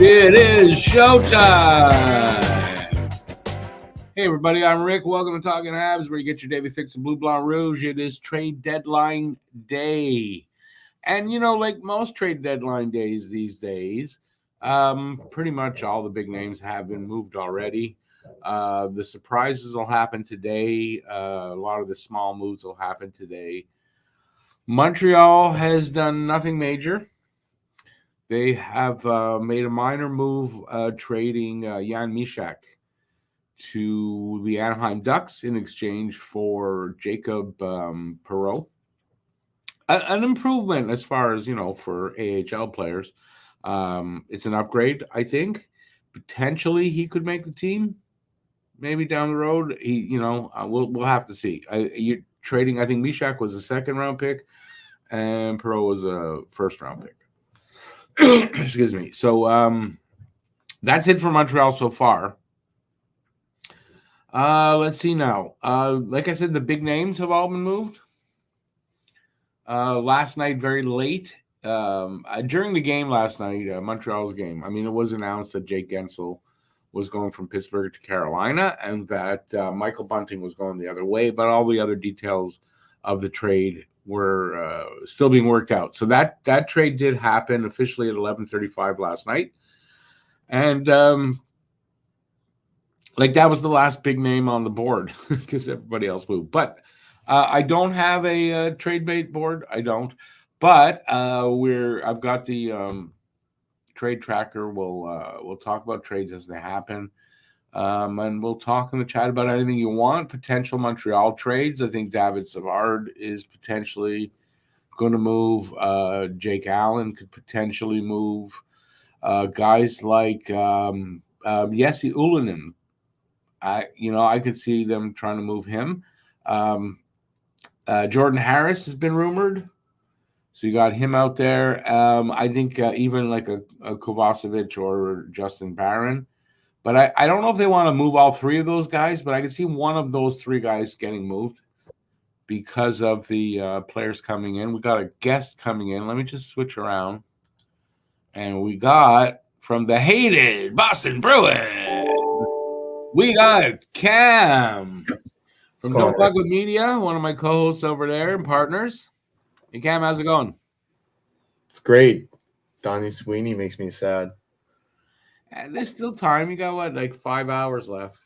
It is showtime. Hey, everybody, I'm Rick. Welcome to Talking Habs, where you get your daily fix of Blue, Blanc, Rouge. It is trade deadline day. And, like most trade deadline days these days, pretty much all the big names have been moved already. The surprises will happen today. A lot of the small moves will happen today. Montreal has done nothing major. They have made a minor move trading Jan Mysak to the Anaheim Ducks in exchange for Jacob Perreault. An improvement as far as, for AHL players. It's an upgrade, I think. Potentially he could make the team maybe down the road. We'll have to see. You're trading, I think Mysak was a second-round pick and Perreault was a first-round pick. Excuse me. So that's it for Montreal so far. Let's see now. Like I said, the big names have all been moved. Last night, very late, during the game last night, Montreal's game, it was announced that Jake Gensel was going from Pittsburgh to Carolina and that Michael Bunting was going the other way, but all the other details of the trade were still being worked out. So that trade did happen officially at 11:35 last night. And that was the last big name on the board because everybody else moved. But I don't have a trade bait board. I don't. But I've got the trade tracker. We'll talk about trades as they happen. And we'll talk in the chat about anything you want. Potential Montreal trades. I think David Savard is potentially going to move. Jake Allen could potentially move. Guys like Jesse Ullinen. I could see them trying to move him. Jordan Harris has been rumored. So you got him out there. I think even like a Kovacevic or Justin Barron. But I don't know if they want to move all three of those guys, but I can see one of those three guys getting moved because of the players coming in. We got a guest coming in. Let me just switch around. And we got from the hated Boston Bruins, we got Cam from Don't Fuck With Media, one of my co-hosts over there and partners. Hey, Cam, how's it going? It's great. Donnie Sweeney makes me sad. And there's still time. You got, 5 hours left?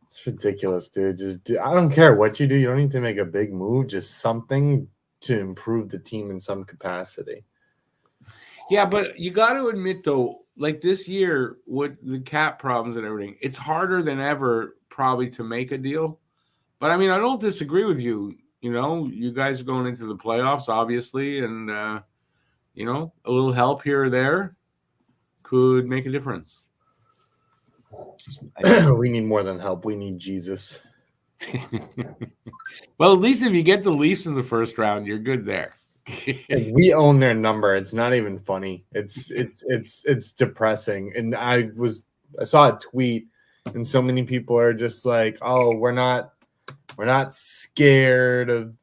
It's ridiculous, dude. I don't care what you do. You don't need to make a big move. Just something to improve the team in some capacity. Yeah, but you got to admit, though, this year with the cap problems and everything, it's harder than ever probably to make a deal. But, I don't disagree with you. You guys are going into the playoffs, obviously, and, a little help here or there could make a difference. We need more than help. We need Jesus. Well, at least if you get the Leafs in the first round, you're good there. We own their number. It's not even funny. It's depressing. And I saw a tweet, and so many people are just like, "Oh, we're not scared of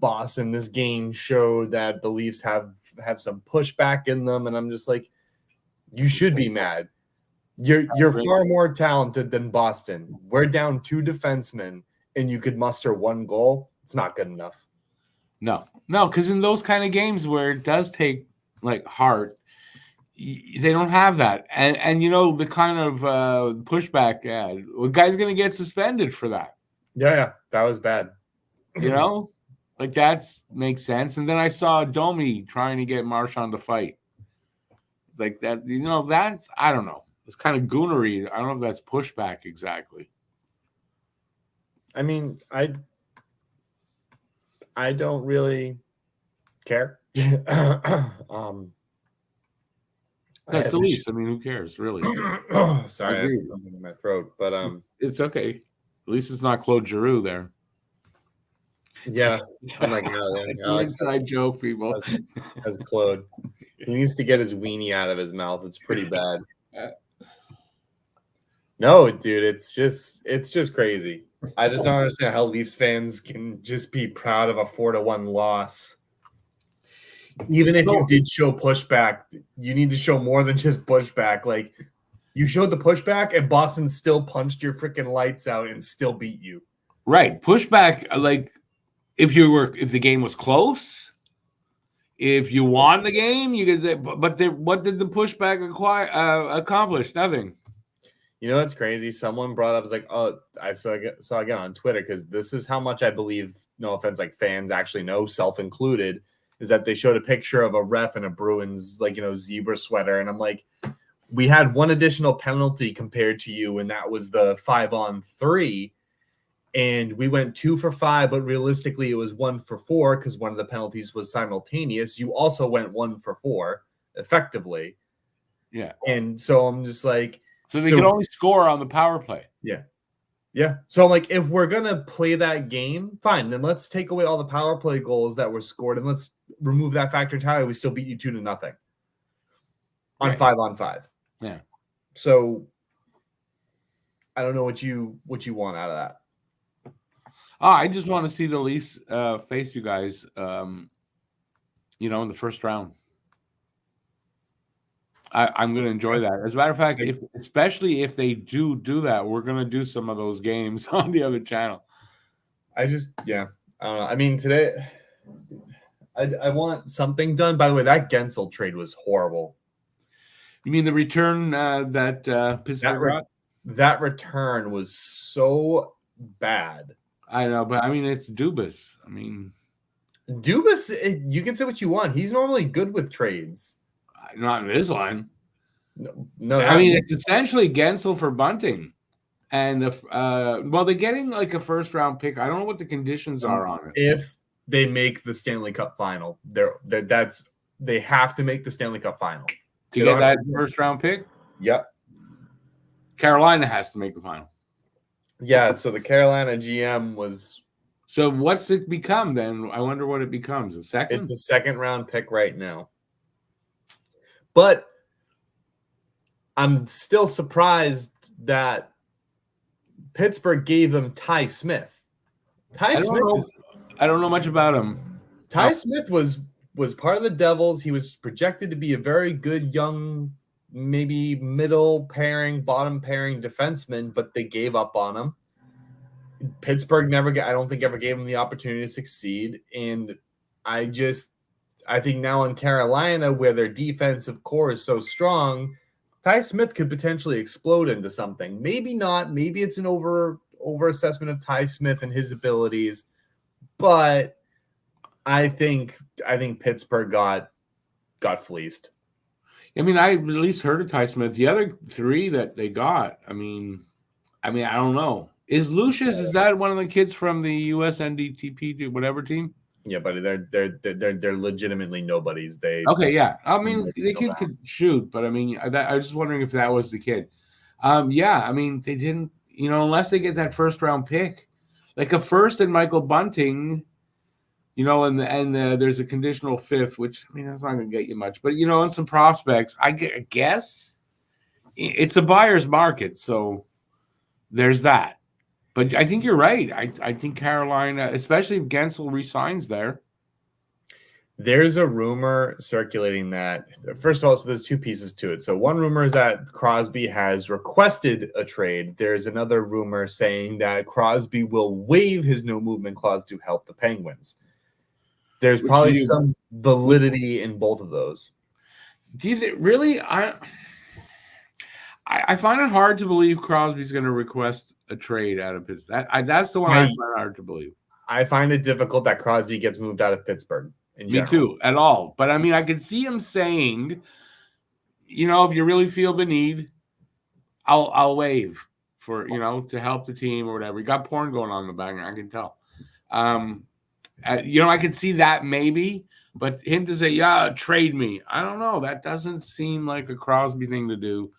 Boston. This game showed that the Leafs have some pushback in them," and I'm just like, "You should be mad. You're far more talented than Boston. We're down 2 defensemen, and you could muster 1 goal. It's not good enough." No, because in those kind of games where it does take heart, they don't have that, and the kind of pushback. A guy's going to get suspended for that. Yeah, that was bad. That makes sense. And then I saw Domi trying to get Marchand to fight. That, that's, I don't know. It's kind of goonery. I don't know if that's pushback exactly. I don't really care. That's the Leafs. Who cares, really? Sorry, I have something in my throat, but it's okay. At least it's not Claude Giroux there. Yeah, I'm like, no, inside joke, people. As Claude, he needs to get his weenie out of his mouth. It's pretty bad. No, dude, it's just crazy. I just don't understand how Leafs fans can just be proud of a 4-1 loss. Even if you did show pushback, you need to show more than just pushback. You showed the pushback, and Boston still punched your freaking lights out and still beat you. Right. Pushback, like if the game was close, if you won the game, you could say, but what did the pushback accomplish? Nothing. You know what's crazy? Someone brought up, like, oh, I saw again on Twitter, because this is how much I believe, no offense, like fans actually know, self included, is that they showed a picture of a ref in a Bruins, like, zebra sweater. And I'm like, we had one additional penalty compared to you, and that was the 5-on-3. And we went 2 for 5, but realistically it was 1 for 4 because one of the penalties was simultaneous. You also went 1 for 4 effectively. Yeah. And so I'm just like, so they could only score on the power play. Yeah. Yeah. So I'm like, if we're going to play that game, fine. Then let's take away all the power play goals that were scored and let's remove that factor entirely. We still beat you 2-0 on 5-on-5. Yeah. So I don't know what you want out of that. Oh, I just want to see the Leafs face you guys, in the first round. I'm going to enjoy that. As a matter of fact, especially if they do that, we're going to do some of those games on the other channel. I don't know. I mean, today I want something done. By the way, that Gensel trade was horrible. You mean the return that Pittsburgh got? That return was so bad. I know, but I mean, it's Dubas. I mean, Dubas, you can say what you want. He's normally good with trades. Not in this line. No. I mean, it's essentially Gensel for Bunting. And they're getting like a first round pick. I don't know what the conditions are on it. If they make the Stanley Cup final, they have to make the Stanley Cup final to get that first round pick. Yep. Carolina has to make the final. Yeah. So the Carolina GM was. So what's it become then? I wonder what it becomes. A second? It's a second round pick right now. But I'm still surprised that Pittsburgh gave them Ty Smith. I don't know much about him. Ty Smith was part of the Devils. He was projected to be a very good young, maybe middle pairing, bottom pairing defenseman, but they gave up on him. Pittsburgh I don't think ever gave him the opportunity to succeed. And I think now in Carolina, where their defensive core is so strong, Ty Smith could potentially explode into something. Maybe not. Maybe it's an over assessment of Ty Smith and his abilities. But I think Pittsburgh got fleeced. I mean, I at least heard of Ty Smith. The other three that they got, I mean, I don't know. Is Lucius? Is that one of the kids from the US NDTP whatever team? Yeah, but they're legitimately nobodies. Yeah. I mean, the kid could shoot, but I mean, I was just wondering if that was the kid. Yeah. I mean, they didn't, unless they get that first round pick, like a first and Michael Bunting, and there's a conditional fifth, which I mean that's not going to get you much, but on some prospects, I guess it's a buyer's market, so there's that. But I think you're right. I think Carolina, especially if Gensel resigns there. There's a rumor circulating that, first of all, so there's two pieces to it. So one rumor is that Crosby has requested a trade. There's another rumor saying that Crosby will waive his no movement clause to help the Penguins. There's probably some validity in both of those. Do you think, really? I find it hard to believe Crosby's going to request a trade out of Pittsburgh. That's the one I find hard to believe. I find it difficult that Crosby gets moved out of Pittsburgh. Me too, at all. But I mean, I can see him saying, if you really feel the need, I'll waive for, to help the team or whatever. You got porn going on in the background, I can tell. I could see that maybe, but him to say, yeah, trade me. I don't know. That doesn't seem like a Crosby thing to do.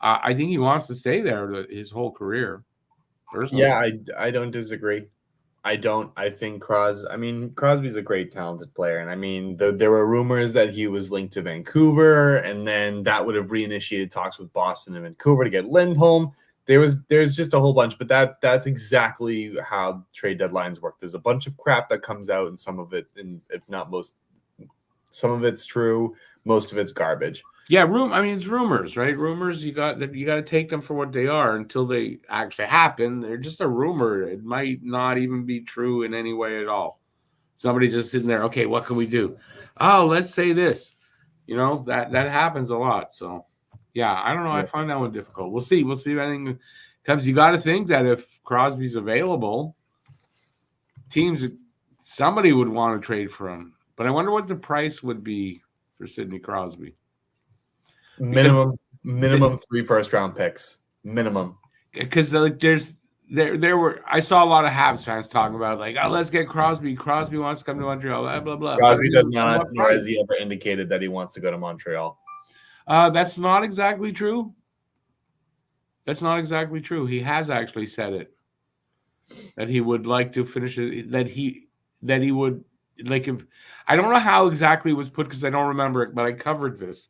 I think he wants to stay there his whole career. Personally. Yeah, I don't disagree. I think Crosby's a great talented player. And I mean, there were rumors that he was linked to Vancouver, and then that would have reinitiated talks with Boston and Vancouver to get Lindholm. There's just a whole bunch, but that's exactly how trade deadlines work. There's a bunch of crap that comes out, and some of it, and if not most, some of it's true, most of it's garbage. Yeah, I mean, it's rumors, right? Rumors, you got to take them for what they are until they actually happen. They're just a rumor. It might not even be true in any way at all. Somebody just sitting there, okay, what can we do? Oh, let's say this. That happens a lot. So, yeah, I don't know. I find that one difficult. We'll see. We'll see if anything comes. You got to think that if Crosby's available, somebody would want to trade for him. But I wonder what the price would be for Sidney Crosby. Minimum 3 first-round picks. Minimum. Because there were I saw a lot of Habs fans talking about like, oh, let's get Crosby. Crosby wants to come to Montreal. Blah blah blah. Crosby does not, nor has he ever indicated that he wants to go to Montreal. That's not exactly true. That's not exactly true. He has actually said it. That he would like to finish it. That he would like if I don't know how exactly it was put because I don't remember it, but I covered this.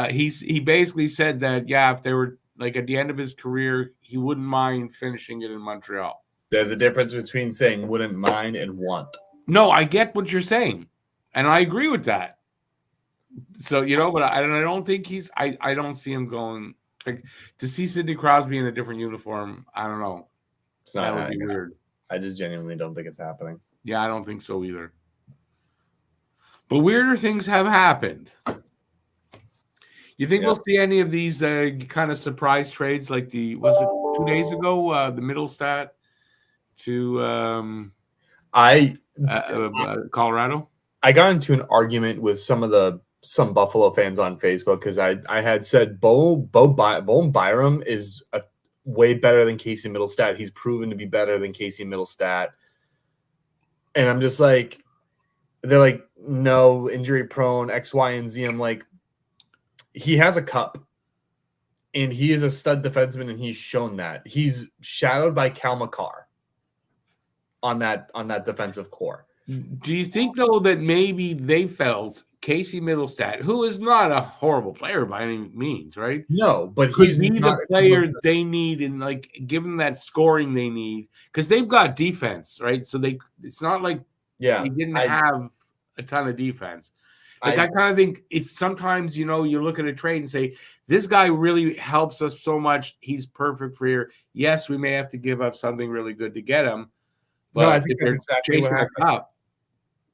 He basically said that if they were like at the end of his career, he wouldn't mind finishing it in Montreal. There's a difference between saying wouldn't mind and want. No, I get what you're saying, and I agree with that. So but I don't think I don't see him going like to see Sidney Crosby in a different uniform. I don't know. That would be weird. I just genuinely don't think it's happening. Yeah, I don't think so either. But weirder things have happened. You think we'll see any of these kind of surprise trades like was it 2 days ago, the Middlestat to Colorado? I got into an argument with some Buffalo fans on Facebook because I had said Bo Byram is way better than Casey Middlestat. He's proven to be better than Casey Middlestat. And I'm just like, they're like, no, injury prone, X, Y, and Z. I'm like, he has a cup, and he is a stud defenseman, and he's shown that. He's shadowed by Cal McCarr on that defensive core. Do you think, though, that maybe they felt Casey Middlestat, who is not a horrible player by any means, right? No, but he's the player they need and like give them that scoring they need because they've got defense, right? So it's not like they didn't have a ton of defense. Like I kind of think it's sometimes, you look at a trade and say, this guy really helps us so much. He's perfect for here. Yes, we may have to give up something really good to get him. But no, I think that's exactly what happened.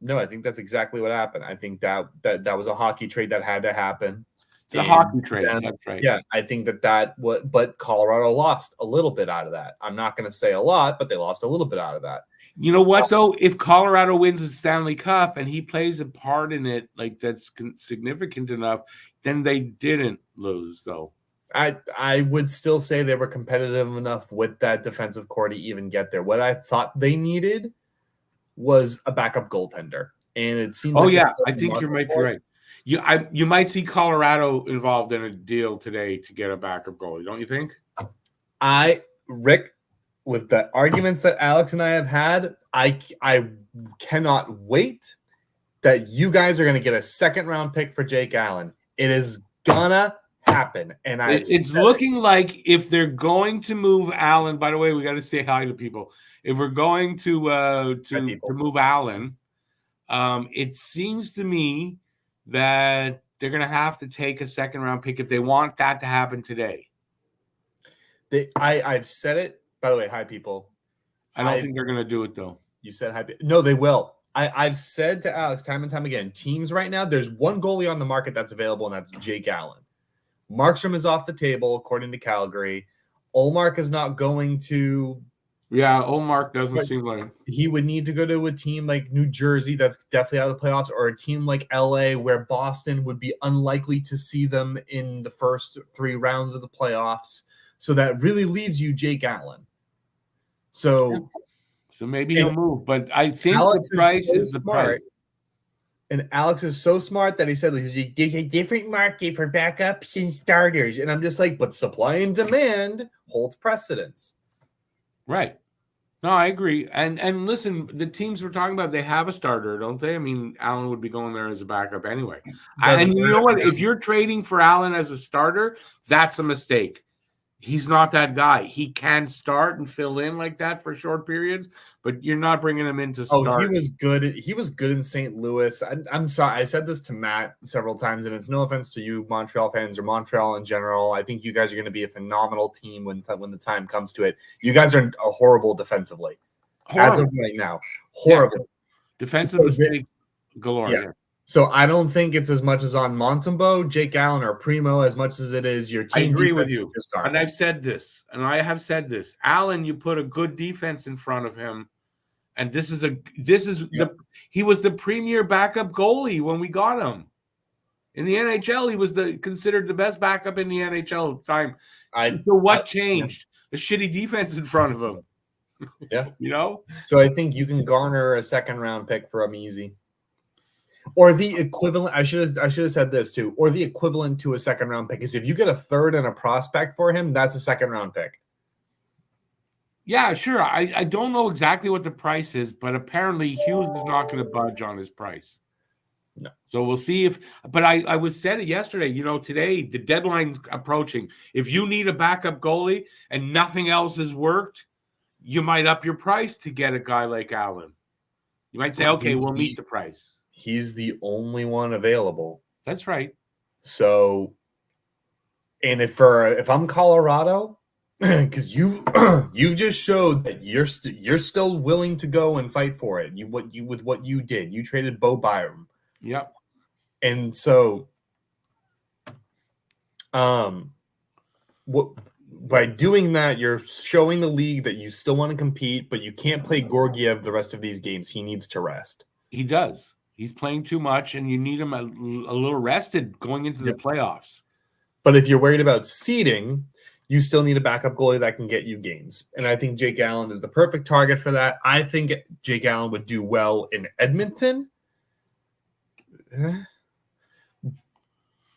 No, I think that's exactly what happened. I think that was a hockey trade that had to happen. It's a hockey trade. That's right. Yeah, I think but Colorado lost a little bit out of that. I'm not going to say a lot, but they lost a little bit out of that. You know what, though? If Colorado wins the Stanley Cup and he plays a part in it, like that's significant enough, then they didn't lose, though. I would still say they were competitive enough with that defensive core to even get there. What I thought they needed was a backup goaltender, and it seems. I think you might be right. You might see Colorado involved in a deal today to get a backup goalie, don't you think? Rick, with the arguments that Alex and I have had, I cannot wait that you guys are going to get a second-round pick for Jake Allen. It is gonna happen, and it's looking like if they're going to move Allen. By the way, we got to say hi to people. If we're going to move Allen, it seems to me that they're going to have to take a second-round pick if they want that to happen today. I've said it. By the way, hi, people. I don't think they're going to do it, though. You said hi. No, they will. I've said to Alex time and time again, teams right now, there's one goalie on the market that's available, and that's Jake Allen. Markstrom is off the table, according to Calgary. Ullmark is not going to. Yeah, Ullmark doesn't seem like. He would need to go to a team like New Jersey that's definitely out of the playoffs, or a team like LA where Boston would be unlikely to see them in the first 3 rounds of the playoffs. So that really leaves you Jake Allen. So maybe he'll move, but I think Alex the price is so the price. And Alex is so smart that he said there's a different market for backups and starters. And I'm just like, but supply and demand holds precedence. Right. No, I agree. And listen, the teams we're talking about, they have a starter, don't they? I mean, Allen would be going there as a backup anyway. And you know what? If you're trading for Allen as a starter, that's a mistake. He's not that guy. He can start and fill in like that for short periods, but you're not bringing him in to start. He was good. He was good in St. Louis. I'm sorry. I said this to Matt several times, and it's no offense to you, Montreal fans or Montreal in general. I think you guys are going to be a phenomenal team when the time comes to it. You guys are horrible defensively. Horrible. As of right now. Horrible. Yeah. Defensive mistakes galore. Yeah. So I don't think it's as much as on Montembeault, Jake Allen, or Primo as much as it is your team. I agree with you. And I've said this, and I have said this. Allen, you put a good defense in front of him, and he was the premier backup goalie when we got him. In the NHL, he was considered the best backup in the NHL at the time. So what changed? A shitty defense in front of him. Yeah. You know? So I think you can garner a second-round pick for him easy. Or the equivalent, I should have said this too, or the equivalent to a second-round pick is if you get a third and a prospect for him, that's a second-round pick. Yeah, sure. I don't know exactly what the price is, but apparently Hughes is not going to budge on his price. No. So we'll see but I was said it yesterday, today the deadline's approaching. If you need a backup goalie and nothing else has worked, you might up your price to get a guy like Allen. You might say, okay, we'll meet the price. He's the only one available. That's right. So, and if I'm Colorado, because you just showed that you're still willing to go and fight for it. With what you did, you traded Bo Byram. Yep. And so, by doing that, you're showing the league that you still want to compete, but you can't play Georgiev the rest of these games. He needs to rest. He does. He's playing too much, and you need him a little rested going into the playoffs. But if you're worried about seeding, you still need a backup goalie that can get you games. And I think Jake Allen is the perfect target for that. I think Jake Allen would do well in Edmonton.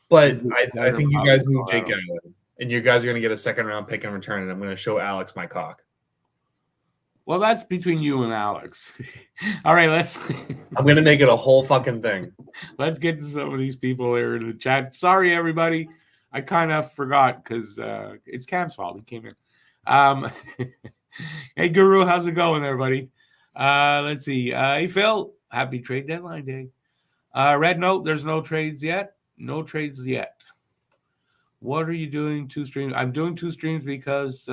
But I think you guys need Jake Allen. And you guys are going to get a second-round pick in return, and I'm going to show Alex my cock. Well, that's between you and Alex. All right, I'm going to make it a whole fucking thing. Let's get to some of these people here in the chat. Sorry, everybody. I kind of forgot because it's Cam's fault. He came in. Hey, Guru, how's it going, everybody? Let's see. Hey, Phil, happy trade deadline day. Red Note, there's no trades yet. No trades yet. What are you doing 2 streams? I'm doing 2 streams because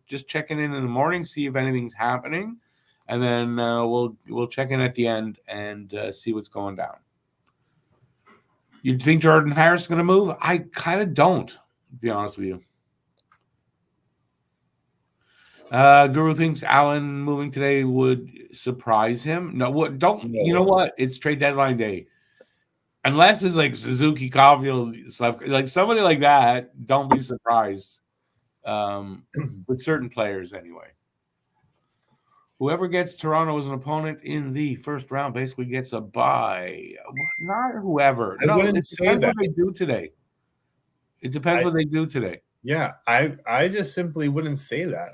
just checking in the morning, see if anything's happening, and then we'll check in at the end and see what's going down. You think Jordan Harris is going to move? I kind of don't, to be honest with you. Guru thinks Allen moving today would surprise him. No, what? Don't. No. You know what? It's trade deadline day. Unless it's like Suzuki, Caulfield, stuff like somebody like that, don't be surprised with certain players anyway. Whoever gets Toronto as an opponent in the first round basically gets a bye. Not whoever. I wouldn't say that. What they do today. It depends what they do today. Yeah, I just simply wouldn't say that.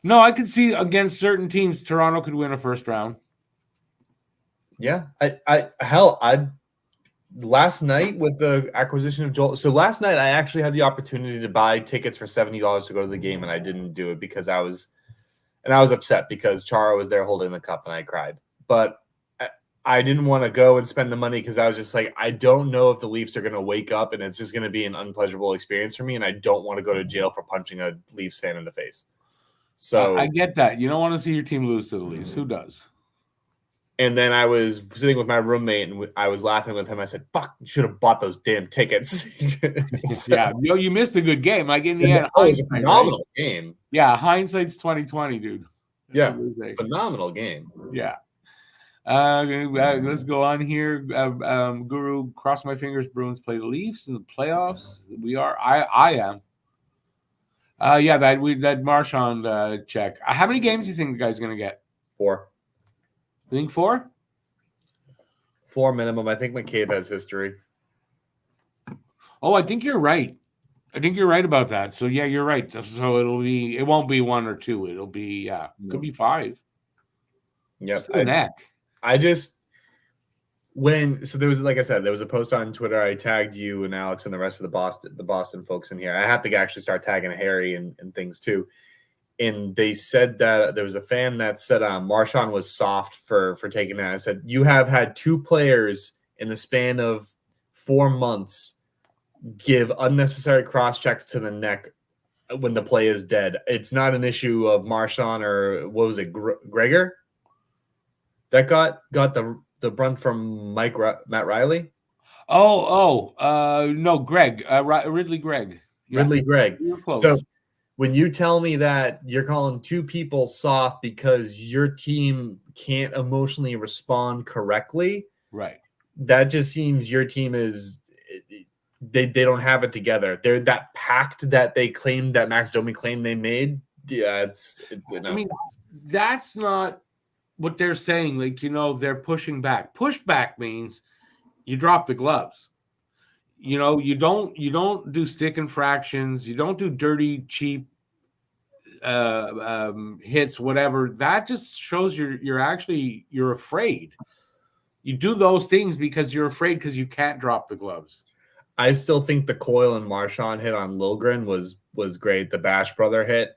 No, I could see against certain teams, Toronto could win a first round. Yeah, last night with the acquisition of Joel. So last night I actually had the opportunity to buy tickets for $70 to go to the game, and I didn't do it because I was upset because Chara was there holding the cup and I cried. But I didn't want to go and spend the money because I was just like, I don't know if the Leafs are going to wake up and it's just going to be an unpleasurable experience for me, and I don't want to go to jail for punching a Leafs fan in the face. So I get that. You don't want to see your team lose to the Leafs. Who does? And then I was sitting with my roommate, and I was laughing with him. I said, "Fuck, you should have bought those damn tickets." So, yeah, you missed a good game. Like in the end, it was a phenomenal game. Yeah, hindsight's 20/20, dude. Yeah, phenomenal game. Yeah. Let's go on here. Guru, cross my fingers. Bruins play the Leafs in the playoffs. We are. I am. Yeah, that Marchand check. How many games do you think the guy's going to get? 4. You think 4? 4 minimum. I think McCabe has history. Oh, I think you're right. I think you're right about that. So yeah, you're right. So it won't be 1 or 2. It'll be could be 5. Yep. The neck. I just So there was, like I said, there was a post on Twitter. I tagged you and Alex and the rest of the Boston folks in here. I have to actually start tagging Harry and things too. And they said that there was a fan that said Marchand was soft for taking that. I said, you have had two players in the span of 4 months give unnecessary cross checks to the neck when the play is dead. It's not an issue of Marchand or what was it, Gregor? That got the brunt from Matt Riley? No, Greg. Ridley Greg. Yeah. Ridley Greg. You were close. So when you tell me that you're calling two people soft because your team can't emotionally respond correctly, right? That just seems your team is they don't have it together. They're that pact that they claimed, that Max Domi claimed they made. Yeah, I mean, that's not what they're saying. Like, they're pushing back. Pushback means you drop the gloves. You don't do stick infractions. You don't do dirty, cheap hits, whatever. That just shows you're afraid. You do those things because you're afraid because you can't drop the gloves. I still think the Coyle and Marchand hit on Liljegren was great. The Bash brother hit.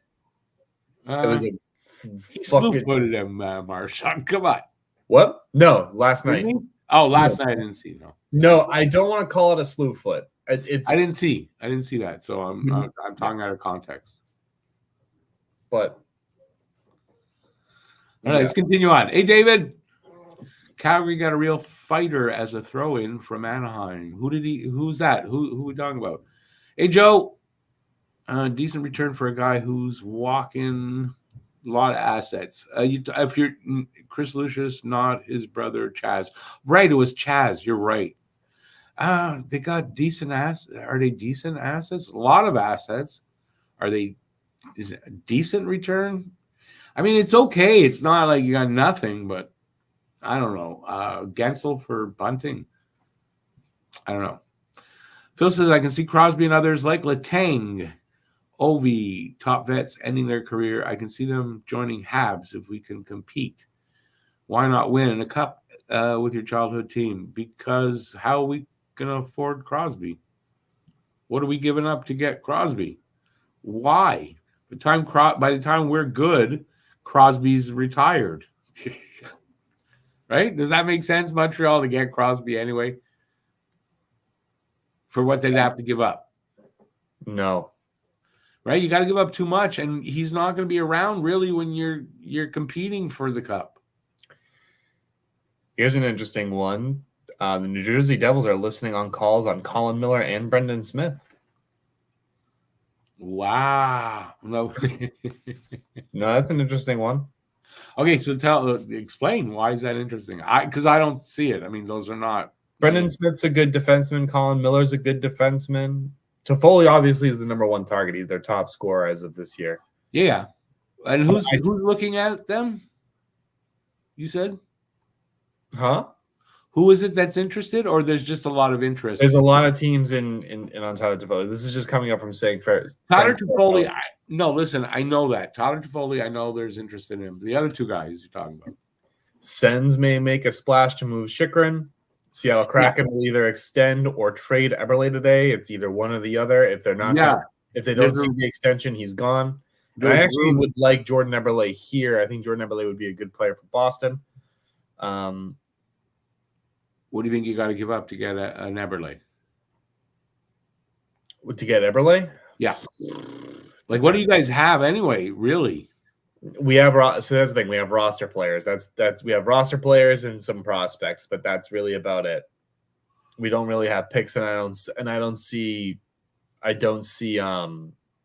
It was he slew-footed him, Marchand. Come on. What? No, last night. Oh, last night I didn't see. No, I don't want to call it a slew foot. I didn't see that, so I'm talking out of context. But all right, let's continue on. Hey, David, Calgary got a real fighter as a throw-in from Anaheim. Who's that? Who are we talking about? Hey, Joe, decent return for a guy who's walking a lot of assets. If you're Chris Lucius, not his brother Chaz. Right, it was Chaz. You're right. They got decent assets. Are they decent assets? A lot of assets. Is it a decent return? I mean, it's okay. It's not like you got nothing, but I don't know. Gensel for Bunting. I don't know. Phil says, I can see Crosby and others like Letang, Ovi, top vets ending their career. I can see them joining Habs if we can compete. Why not win in a cup with your childhood team? Because how are we going to afford Crosby? What are we giving up to get Crosby? Why? By the time we're good, Crosby's retired. Right? Does that make sense, Montreal, to get Crosby anyway? For what they'd have to give up? No. Right? You got to give up too much, and he's not going to be around really when you're competing for the cup. Here's an interesting one. The New Jersey Devils are listening on calls on Colin Miller and Brendan Smith. Wow. No. No, that's an interesting one. Okay, so explain, why is that interesting? Because I don't see it. I mean, those are not. Brendan Smith's a good defenseman. Colin Miller's a good defenseman. Toffoli obviously is the number one target. He's their top scorer as of this year. Yeah. And who's looking at them? You said? Huh? Who is it that's interested, or there's just a lot of interest? There's a lot of teams in on Tyler Toffoli. This is just coming up from saying first. Tyler Toffoli. Listen, I know that. Tyler Toffoli, I know there's interest in him. The other two guys you're talking about. Sens may make a splash to move Chychrun. Seattle Kraken will either extend or trade Eberle today. It's either one or the other. If they're not, if they don't see the extension, he's gone. I actually would like Jordan Eberle here. I think Jordan Eberle would be a good player for Boston. What do you think you got to give up to get an Eberle? To get Eberle? Yeah. Like, what do you guys have anyway, really? We have so that's the thing. We have roster players. We have roster players and some prospects, but that's really about it. We don't really have picks, and I don't see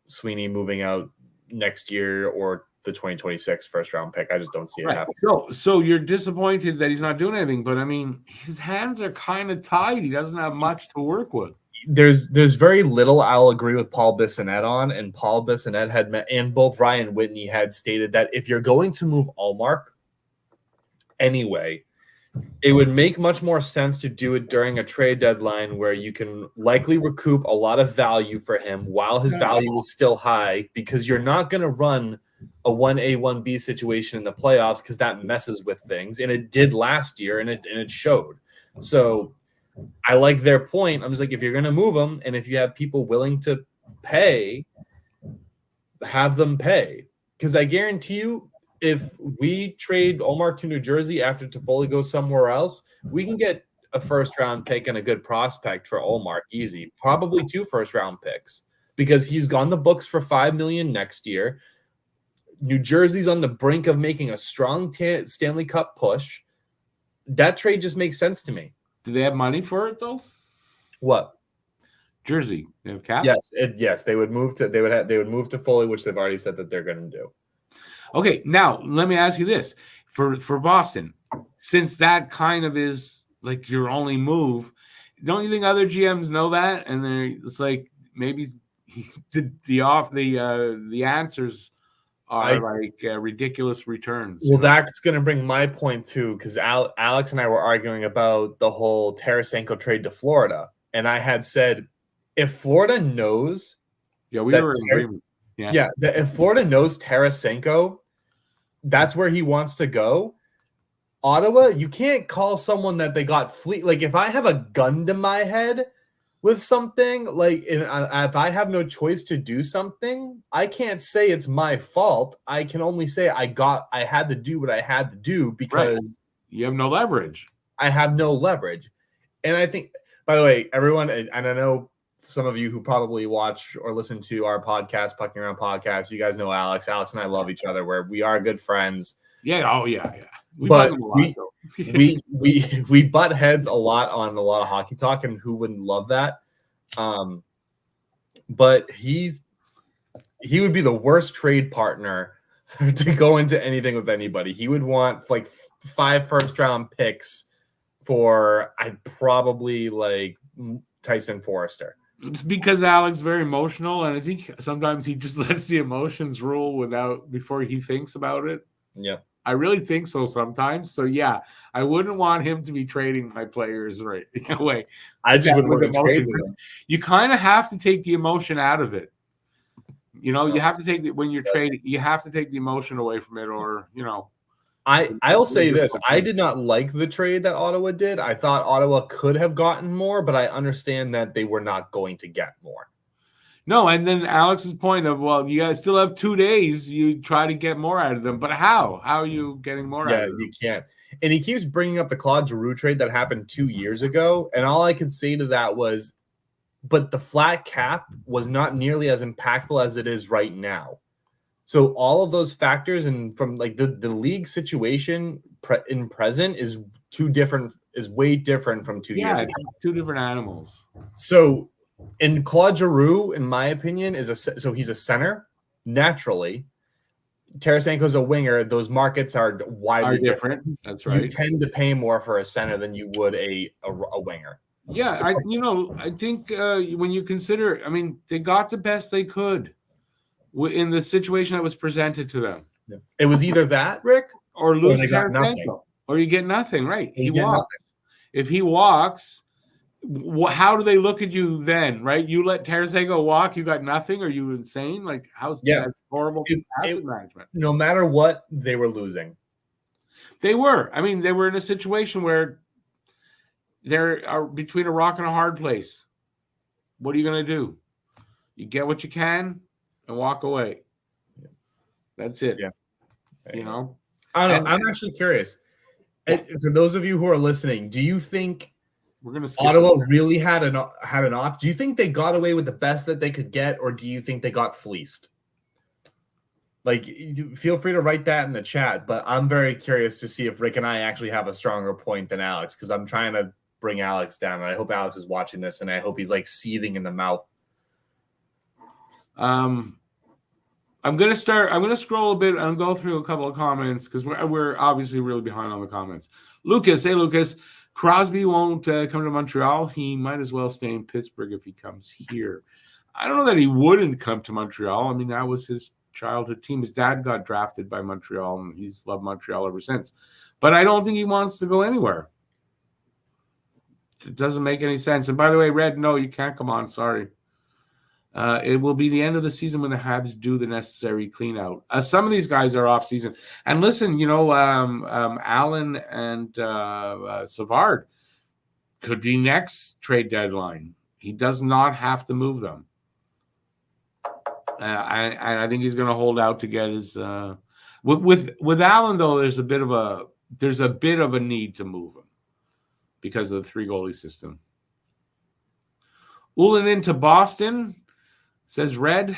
Sweeney moving out next year or the 2026 first round pick. I just don't see it happening. So you're disappointed that he's not doing anything, but I mean, his hands are kind of tied. He doesn't have much to work with. There's very little I'll agree with Paul Bissonnette on, and Paul Bissonnette and both Ryan Whitney had stated that if you're going to move Allmark anyway, it would make much more sense to do it during a trade deadline where you can likely recoup a lot of value for him while his value is still high, because you're not going to run a 1A, 1B situation in the playoffs because that messes with things, and it did last year, and it showed. So I like their point. I'm just like, if you're going to move them and if you have people willing to pay, have them pay. Because I guarantee you, if we trade Omar to New Jersey after Toffoli goes somewhere else, we can get a first-round pick and a good prospect for Omar easy. Probably 2 first-round picks because he's on the books for $5 million next year. New Jersey's on the brink of making a strong Stanley Cup push. That trade just makes sense to me. Do they have money for it though? What? Jersey, they have cap? Yes, they would move to Foley, which they've already said that they're going to do. Okay, now let me ask you this: for Boston, since that kind of is like your only move, don't you think other GMs know that? And it's like maybe the answers are ridiculous returns. Well, that's going to bring my point too, because Alex and I were arguing about the whole Tarasenko trade to Florida, and I had said if Florida knows, if Florida knows Tarasenko, that's where he wants to go. Ottawa, you can't call someone that they got fleet. Like if I have a gun to my head with something, like if I have no choice to do something, I can't say it's my fault. I can only say I had to do what I had to do because you have no leverage. I have no leverage. And I think, by the way, everyone, and I know some of you who probably watch or listen to our podcast, Pucking Around Podcast, you guys know Alex. Alex and I love each other. We are good friends. Yeah. Oh yeah. We butt heads a lot on a lot of hockey talk, and who wouldn't love that? But he would be the worst trade partner to go into anything with anybody. He would want like 5 first-round picks for probably like Tyson Forrester. It's because Alex is very emotional, and I think sometimes he just lets the emotions rule before he thinks about it. Yeah. I really think so sometimes. So yeah, I wouldn't want him to be trading my players right away. I just wouldn't want to trade with him. You kind of have to take the emotion out of it. You know, you have to take when you're trading, you have to take the emotion away from it, or I'll say this: I did not like the trade that Ottawa did. I thought Ottawa could have gotten more, but I understand that they were not going to get more. No, and then Alex's point of, well, you guys still have 2 days. You try to get more out of them, but how? How are you getting more out of them? Yeah, you can't. And he keeps bringing up the Claude Giroux trade that happened 2 years ago, and all I could say to that was, but the flat cap was not nearly as impactful as it is right now. So all of those factors, and from like the league situation in present is way different from 2 years ago. 2 different animals. So. And Claude Giroux, in my opinion, he's a center naturally. Tarasenko's a winger. Those markets are widely different. That's right. You tend to pay more for a center than you would a winger. Yeah, I think when you consider, I mean, they got the best they could in the situation that was presented to them. Yeah. It was either that, Rick, or lose Tarasenko, or you get nothing. Right? He walks. Nothing. If he walks. How do they look at you then, right? You let Tarasenko walk, you got nothing? Are you insane? Like, that's horrible asset management. No matter what, they were losing. They were. I mean, they were in a situation where they're between a rock and a hard place. What are you going to do? You get what you can and walk away. Yeah. That's it. Yeah. You know? I don't know. I'm actually curious. For those of you who are listening, do you think we're gonna Ottawa really had an op? Do you think they got away with the best that they could get, or do you think they got fleeced? Like, feel free to write that in the chat. But I'm very curious to see if Rick and I actually have a stronger point than Alex, because I'm trying to bring Alex down, and I hope Alex is watching this, and I hope he's like seething in the mouth. I'm gonna scroll a bit and go through a couple of comments because we're obviously really behind on the comments. Lucas, hey Lucas. Crosby won't come to Montreal. He might as well stay in Pittsburgh if he comes here. I don't know that he wouldn't come to Montreal. I mean, that was his childhood team. His dad got drafted by Montreal, and he's loved Montreal ever since. But I don't think he wants to go anywhere. It doesn't make any sense. And by the way, Red, no, you can't come on. Sorry. It will be the end of the season when the Habs do the necessary clean out. Some of these guys are off season. And listen, Allen and Savard, Could be next trade deadline. He does not have to move them. I think he's going to hold out to get his. With Allen though, there's a bit of a need to move him because of the 3 goalie system. Ullinen to Boston, says Red.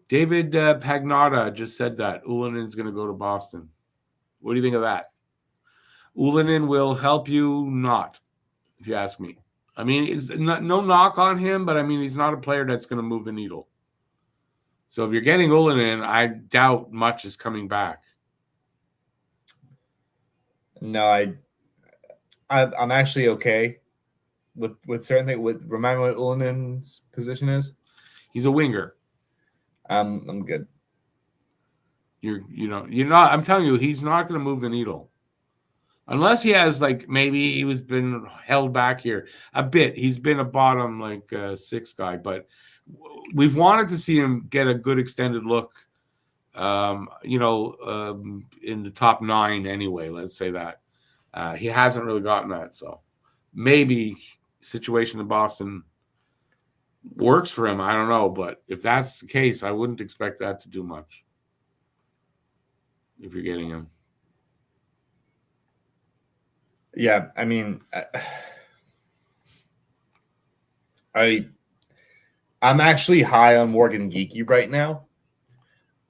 David Pagnotta just said that Ullinen's going to go to Boston. What do you think of that? Ullinen will help you not, if you ask me. I mean, it's no knock on him, but I mean, he's not a player that's going to move the needle. So if you're getting Ullinen, I doubt much is coming back. No, I'm actually okay with certain things. Remind me what Ullinen's position is. He's a winger. I'm good. You're not. I'm telling you, he's not going to move the needle. Unless he has, like, maybe he was been held back here a bit. He's been a bottom, 6 guy, but we've wanted to see him get a good extended look, in the top 9 anyway, let's say that. He hasn't really gotten that, so maybe situation in Boston works for him. I don't know, but if that's the case, I wouldn't expect that to do much if you're getting him. Yeah, I mean, I'm actually high on Morgan Geekie right now.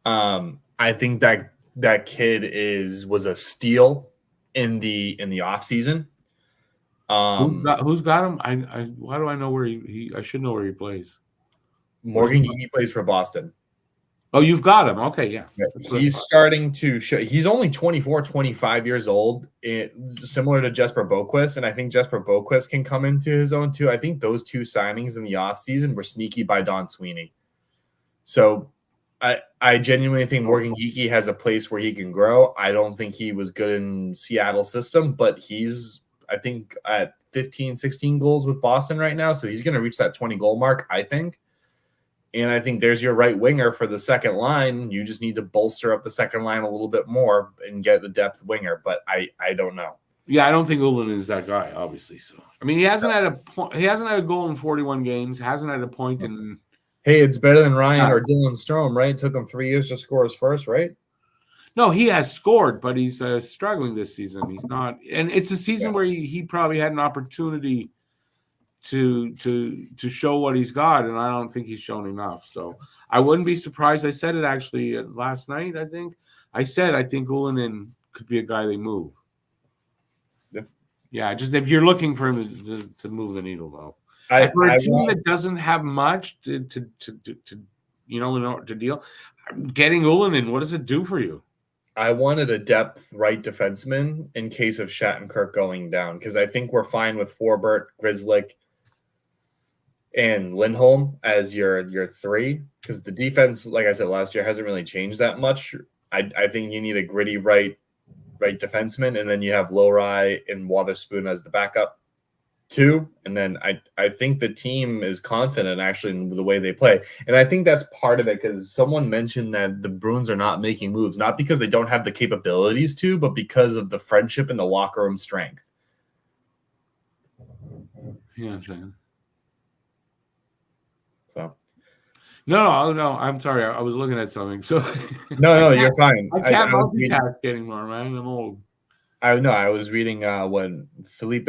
I think that kid was a steal in the offseason. Who's got him? Why do I know where I should know where he plays? Morgan Geekie plays for Boston. Oh, you've got him. Okay, yeah. He's starting to show. He's only 24, 25 years old, similar to Jesper Boquist, and I think Jesper Boquist can come into his own too. I think those 2 signings in the offseason were sneaky by Don Sweeney. So I genuinely think Morgan Geekie has a place where he can grow. I don't think he was good in Seattle system, but he's, I think, at 15, 16 goals with Boston right now, so he's going to reach that 20-goal mark, I think. And I think there's your right winger for the second line. You just need to bolster up the second line a little bit more and get the depth winger. But I don't know. Yeah, I don't think Ullinen is that guy, obviously. So I mean, he hasn't had a point. He hasn't had a goal in 41 games. Hasn't had a point in. Hey, it's better than Ryan or Dylan Strome, right? It took him 3 years to score his first, right? No, he has scored, but he's struggling this season. He's not, and it's a season where he probably had an opportunity to show what he's got, and I don't think he's shown enough. So I wouldn't be surprised. I said it actually last night. I think Ullinen could be a guy they move. Yeah. Just if you're looking for him to move the needle, though. For a team that doesn't have much to deal, getting Ullinen, what does it do for you? I wanted a depth right defenseman in case of Shattenkirk going down, because I think we're fine with Forbert, Grzelcyk, and Lindholm as your 3, because the defense, like I said last year, hasn't really changed that much. I think you need a gritty right defenseman, and then you have Lowry and Wotherspoon as the backup 2. And then I think the team is confident actually in the way they play. And I think that's part of it, because someone mentioned that the Bruins are not making moves, not because they don't have the capabilities to, but because of the friendship and the locker room strength. Yeah, John. So, no, I'm sorry. I was looking at something. So no, you're fine. I can't multitask anymore, man. I'm old. I know. I was reading when Felipe.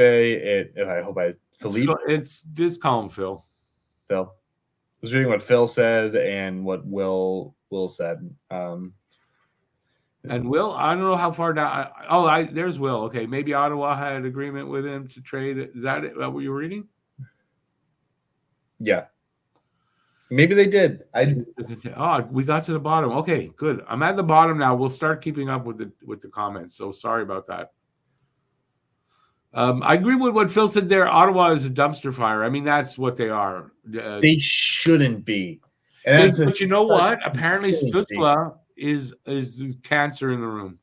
Just call him Phil. Phil. I was reading what Phil said and what Will said. And Will, I don't know how far down. There's Will. Okay, maybe Ottawa had an agreement with him to trade. Is that it? What you were reading? Yeah. Maybe they did. We got to the bottom. Okay, good. I'm at the bottom now. We'll start keeping up with the comments. So sorry about that. I agree with what Phil said there. Ottawa is a dumpster fire. I mean, that's what they are. They shouldn't be. But you know what? Apparently, Stützle is cancer in the room.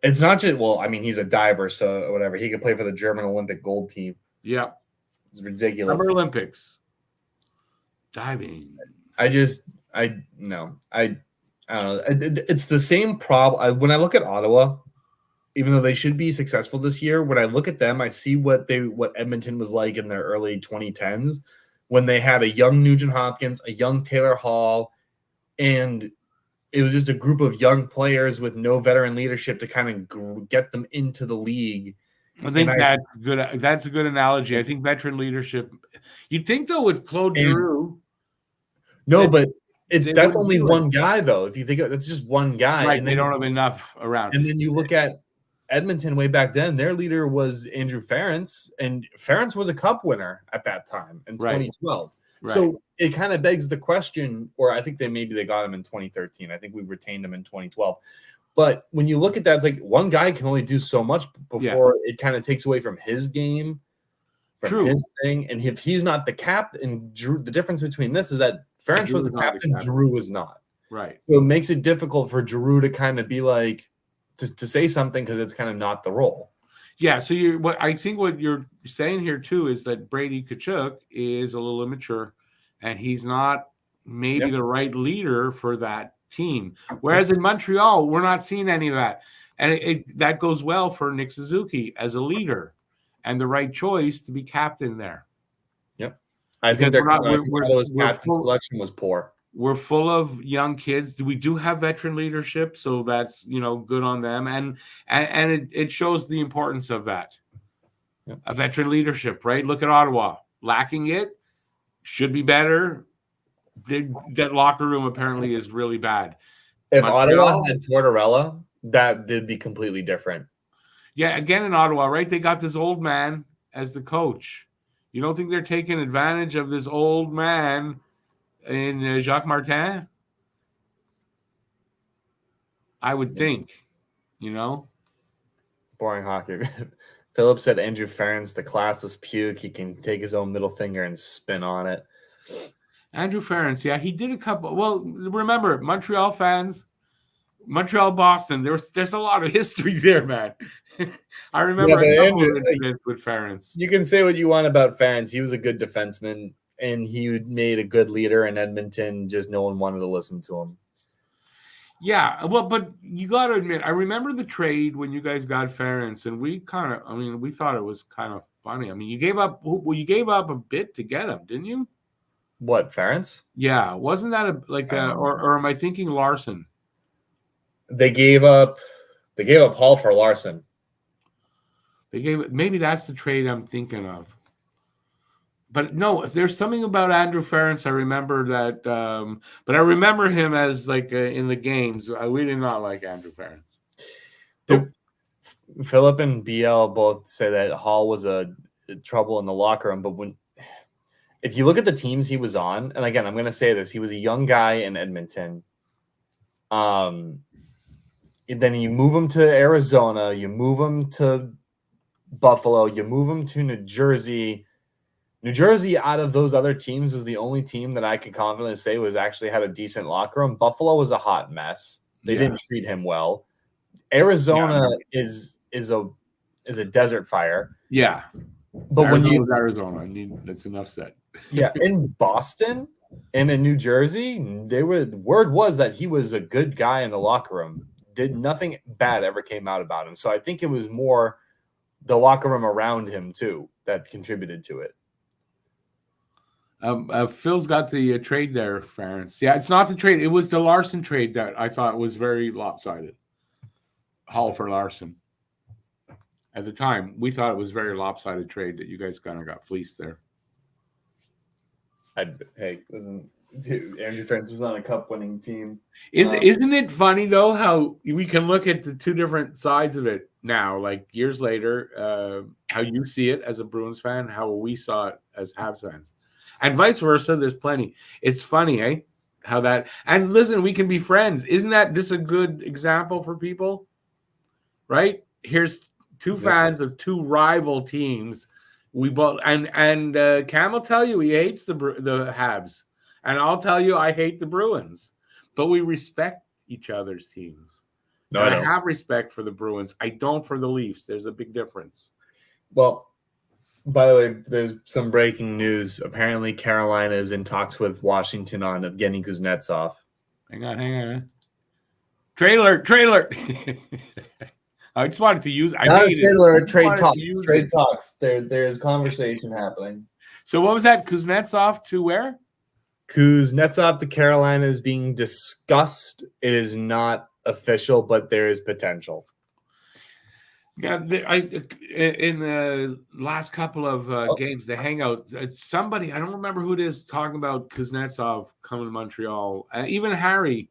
It's not just, well, I mean, he's a diver, so whatever. He could play for the German Olympic gold team. Yeah. It's ridiculous. Summer Olympics. Diving. I don't know. It's the same problem. When I look at Ottawa, even though they should be successful this year, when I look at them, I see what Edmonton was like in their early 2010s when they had a young Nugent Hopkins, a young Taylor Hall, and it was just a group of young players with no veteran leadership to kind of get them into the league. I think that's good. That's a good analogy. I think veteran leadership. You'd think though with Claude Giroux. No, but that's only one guy though. If you think that's just one guy, right? And they don't have enough around. And then you look at Edmonton way back then. Their leader was Andrew Ference, and Ference was a Cup winner at that time in 2012. Right. So it kind of begs the question, or I think they got him in 2013. I think we retained him in 2012. But when you look at that, it's like one guy can only do so much before it kind of takes away from his game, from his thing. And if he's not the captain, the difference between this is that Ference was the captain, Giroux was not. Right. So it makes it difficult for Giroux to kind of be like, to say something because it's kind of not the role. Yeah. So I think what you're saying here too is that Brady Tkachuk is a little immature, and he's not maybe the right leader for that team. Whereas in Montreal, we're not seeing any of that, and that goes well for Nick Suzuki as a leader and the right choice to be captain there. Yep, I think captain selection was poor. We're full of young kids. We do have veteran leadership, so that's good on them, and it shows the importance of that. Yep. A veteran leadership, right? Look at Ottawa, lacking it, should be better. That locker room apparently is really bad. If Ottawa had Tortorella, that'd be completely different. Yeah, again in Ottawa, right? They got this old man as the coach. You don't think they're taking advantage of this old man in Jacques Martin? I would think, Boring hockey. Philip said Andrew Ference, the classless puke. He can take his own middle finger and spin on it. Andrew Ference, yeah, he did a couple. Well, remember, Montreal fans, Montreal-Boston, there's a lot of history there, man. I remember a couple of incidents with Ference. You can say what you want about Ference. He was a good defenseman, and he made a good leader in Edmonton. Just no one wanted to listen to him. Yeah, well, but you got to admit, I remember the trade when you guys got Ference, and we thought it was kind of funny. I mean, you gave up a bit to get him, didn't you? What, Ference? Yeah, wasn't that or am I thinking Larson? They gave up Hall for Larson. Maybe that's the trade I'm thinking of. But no, there's something about Andrew Ference. I remember that, but I remember him as in the games. We did not like Andrew Ference. Philip and BL both say that Hall was a trouble in the locker room, but if you look at the teams he was on, and again, I'm going to say this, he was a young guy in Edmonton. Then you move him to Arizona, you move him to Buffalo, you move him to New Jersey. New Jersey, out of those other teams, is the only team that I can confidently say was actually had a decent locker room. Buffalo was a hot mess. They didn't treat him well. Arizona is a desert fire. Yeah. But Arizona, that's enough said. Yeah, in Boston and in New Jersey, word was that he was a good guy in the locker room. Nothing bad ever came out about him. So I think it was more the locker room around him too that contributed to it. Phil's got the trade there, Ference. Yeah, it's not the trade. It was the Larson trade that I thought was very lopsided. Hall for Larson. At the time, we thought it was a very lopsided trade that you guys kind of got fleeced there. Listen, Andrew Ference was on a cup-winning team. Isn't it funny, though, how we can look at the two different sides of it now, like years later, how you see it as a Bruins fan, how we saw it as Habs fans. And vice versa, there's plenty. It's funny, eh? How that... And listen, we can be friends. Isn't that just a good example for people? Right? Here's two fans of two rival teams. We both... And Cam will tell you he hates the Habs. And I'll tell you I hate the Bruins. But we respect each other's teams. No, I have respect for the Bruins. I don't for the Leafs. There's a big difference. Well... By the way, there's some breaking news. Apparently, Carolina is in talks with Washington on Evgeny Kuznetsov. Hang on. Trailer. I just wanted to use. Not a trade alert, trade wanted talks. to use Trade it. talks. There's conversation happening. So what was that? Kuznetsov to where? Kuznetsov to Carolina is being discussed. It is not official, but there is potential. Yeah, in the last couple of games, the hangout, somebody, I don't remember who it is, talking about Kuznetsov coming to Montreal. Even Harry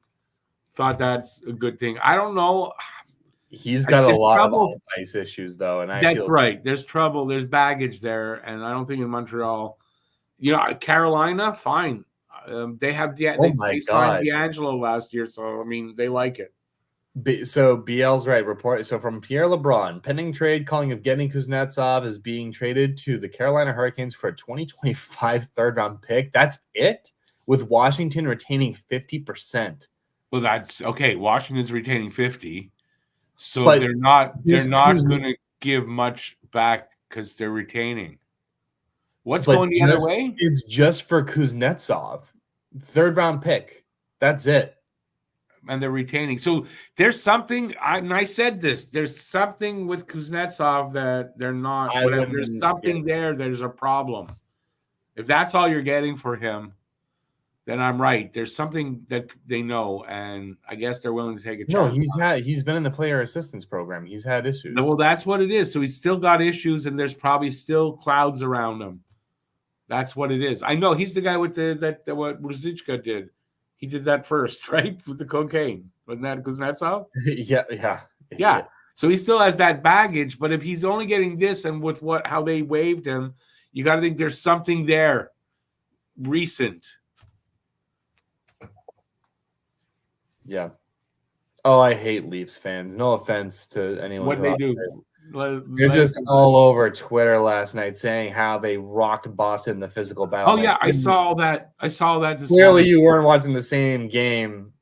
thought that's a good thing. I don't know. He's got a lot trouble. of ice issues, though, and I That's feel right. There's trouble. There's baggage there, and I don't think in Montreal, Carolina, fine. They have they signed D'Angelo last year, so I mean they like it. So BL's right. Report. So from Pierre LeBron, pending trade calling of getting Kuznetsov is being traded to the Carolina Hurricanes for a 2025 third-round pick. That's it, with Washington retaining 50%. Well, that's okay. Washington's retaining 50%, so but they're not going to give much back because they're retaining. What's going the other way? It's just for Kuznetsov, third-round pick. That's it. And they're retaining. So there's something, I said this, there's something with Kuznetsov that they're not, there's something there, there's a problem. If that's all you're getting for him, then I'm right. There's something that they know, and I guess they're willing to take a chance. No, he's been in the player assistance program. He's had issues. Well, that's what it is. So he's still got issues, and there's probably still clouds around him. That's what it is. I know he's the guy with what Ruzicka did. He did that first, right? With the cocaine. Wasn't that Kuznetsov? Yeah. So he still has that baggage, but if he's only getting this and with how they waived him, you got to think there's something there recent. Yeah. Oh, I hate Leafs fans. No offense to anyone. What they do. They're just all over Twitter last night saying how they rocked Boston in the physical battle. Oh yeah, I saw that. Clearly, you weren't watching the same game.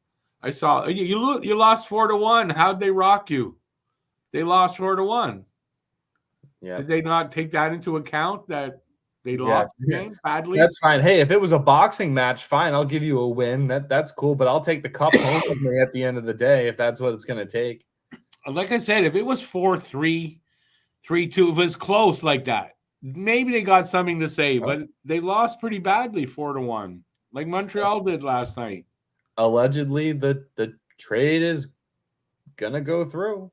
I saw you lost 4-1. How'd they rock you? They lost 4-1. Yeah. Did they not take that into account that they lost the game badly? That's fine. Hey, if it was a boxing match, fine. I'll give you a win. That's cool. But I'll take the cup home with me at the end of the day if that's what it's going to take. Like I said, if it was 4-3, 3-2, if it was close like that, maybe they got something to say, but they lost pretty badly 4-1, like Montreal did last night. Allegedly, the trade is going to go through.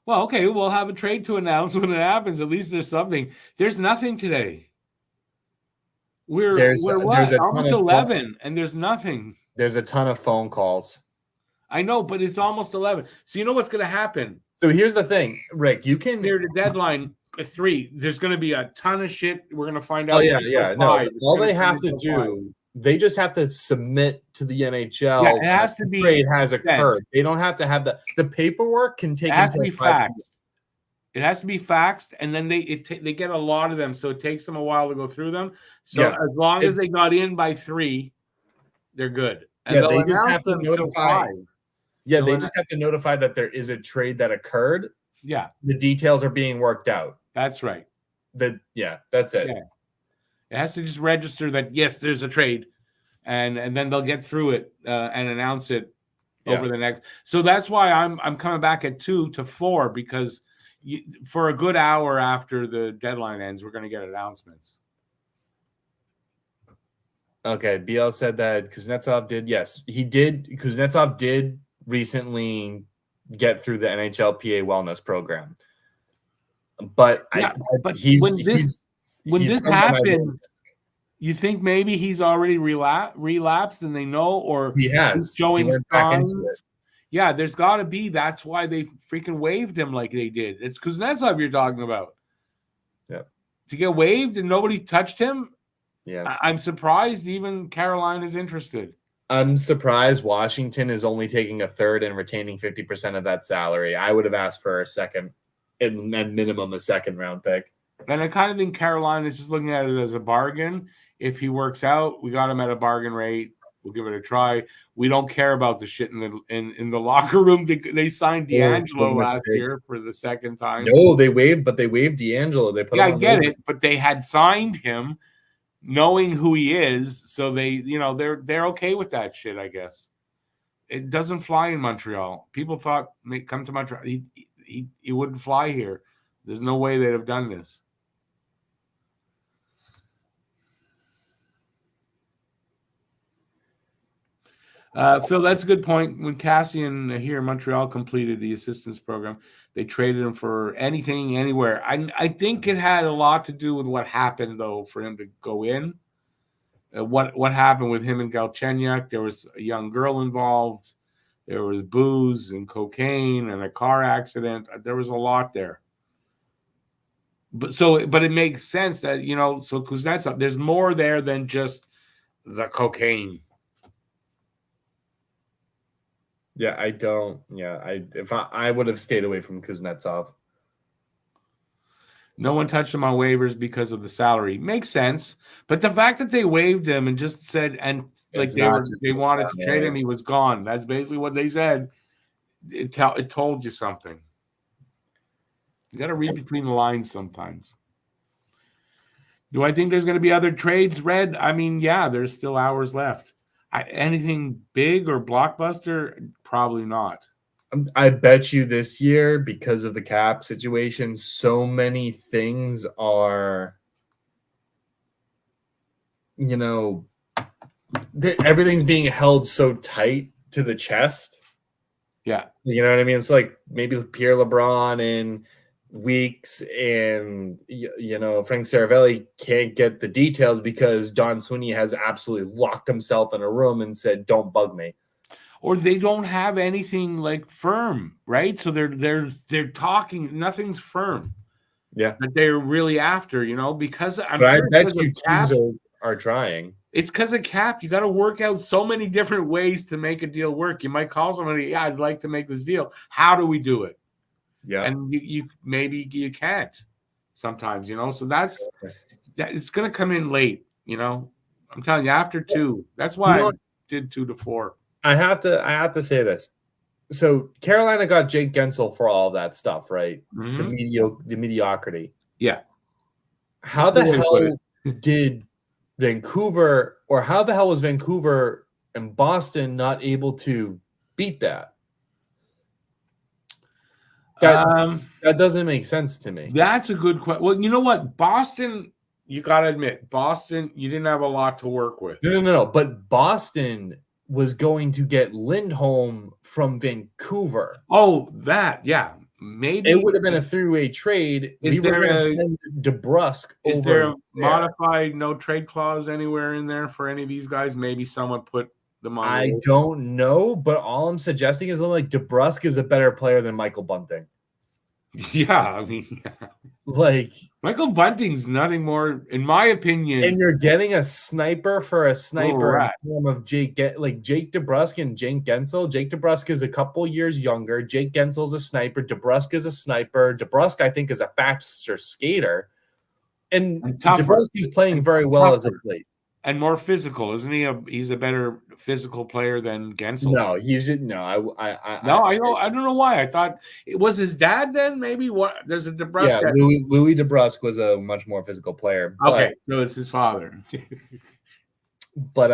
Well, okay, we'll have a trade to announce when it happens. At least there's something. There's nothing today. We're almost 11, and there's nothing. There's a ton of phone calls. I know, but it's almost 11. So you know what's going to happen? So here's the thing, Rick. You can near the deadline 3. There's going to be a ton of shit. We're going to find out. Oh yeah. No, all they have to do, they just have to submit to the NHL. Yeah, it has to be. Trade has occurred. They don't have to have the paperwork. Can take. It has to be faxed. It has to be faxed, and then they get a lot of them, so it takes them a while to go through them. So as long as they got in by 3, they're good. And they just have to notify. Yeah, they just have to notify that there is a trade that occurred. Yeah. The details are being worked out. That's right. That's it. Yeah. It has to just register that, yes, there's a trade. And then they'll get through it and announce it over the next. So that's why I'm coming back at 2 to 4, because for a good hour after the deadline ends, we're going to get announcements. Okay. BL said that Kuznetsov did. Yes, he did. Kuznetsov did recently get through the NHLPA wellness program, but when this happened, you think maybe he's already relapsed and they know, or he has he's showing signs. Yeah, there's got to be. That's why they freaking waived him like they did. It's Kuznetsov you're talking about. Yeah, to get waived and nobody touched him. Yeah, I'm surprised even Carolina is interested. I'm surprised Washington is only taking a third and retaining 50% of that salary. I would have asked for a second, and minimum a second round pick. And I kind of think Carolina is just looking at it as a bargain. If he works out, we got him at a bargain rate. We'll give it a try. We don't care about the shit in the locker room. They signed D'Angelo last year for the second time. No, they waived D'Angelo. They put I get it, but they had signed him knowing who he is, so they're okay with that shit, I guess. It doesn't fly in Montreal. People thought they come to Montreal. he wouldn't fly here. There's no way they'd have done this. Phil, that's a good point. When Cassian here in Montreal completed the assistance program, they traded him for anything, anywhere. I think it had a lot to do with what happened, though, for him to go in. What happened with him and Galchenyuk? There was a young girl involved. There was booze and cocaine and a car accident. There was a lot there. But it makes sense that, so Kuznetsov, there's more there than just the cocaine. Yeah, I don't. Yeah, I would have stayed away from Kuznetsov. No one touched him on waivers because of the salary. Makes sense, but the fact that they waived him and just said they wanted to trade him, he was gone. That's basically what they said. It told you something. You got to read between the lines sometimes. Do I think there's going to be other trades, Red? I mean, yeah, there's still hours left. Anything big or blockbuster? Probably not. I bet you this year, because of the cap situation, so many things are, everything's being held so tight to the chest. Yeah. You know what I mean? It's like maybe Pierre LeBrun and Weeks and, Frank Saravelli can't get the details because Don Sweeney has absolutely locked himself in a room and said, don't bug me. Or they don't have anything like firm, right? So they're talking, nothing's firm. Yeah. That they're really after, because I bet you teams are trying. It's because of cap. You got to work out so many different ways to make a deal work. You might call somebody, yeah, I'd like to make this deal. How do we do it? Yeah. And you maybe you can't sometimes, so it's going to come in late, I'm telling you, after 2. That's why I did 2 to 4. I have to say this. So Carolina got Jake Gensel for all of that stuff, right? Mm-hmm. The mediocrity. Yeah. How the hell did Vancouver, or how the hell was Vancouver and Boston not able to beat that? That doesn't make sense to me. That's a good question. Well, you know what? Boston, you got to admit, you didn't have a lot to work with. No. But Boston was going to get Lindholm from Vancouver. Oh, yeah. Maybe it would have been a three-way trade. Is there a DeBrusk? Is there a modified no trade clause anywhere in there for any of these guys? Maybe someone put them on. I don't know, but all I'm suggesting is like DeBrusk is a better player than Michael Bunting. Yeah, I mean, like Michael Bunting's nothing more, in my opinion. And you're getting a sniper for a sniper in the form of Jake DeBrusk and Jake Gensel. Jake DeBrusk is a couple years younger. Jake Gensel's a sniper. DeBrusk is a sniper. DeBrusk, I think, is a faster skater. And DeBrusk is playing very well as of late. And more physical, isn't he? He's a better physical player than Gensel. No, I don't know why. I thought it was his dad. Then maybe there's a DeBrusk. Yeah, Louis DeBrusk was a much more physical player. Okay, so it's his father. But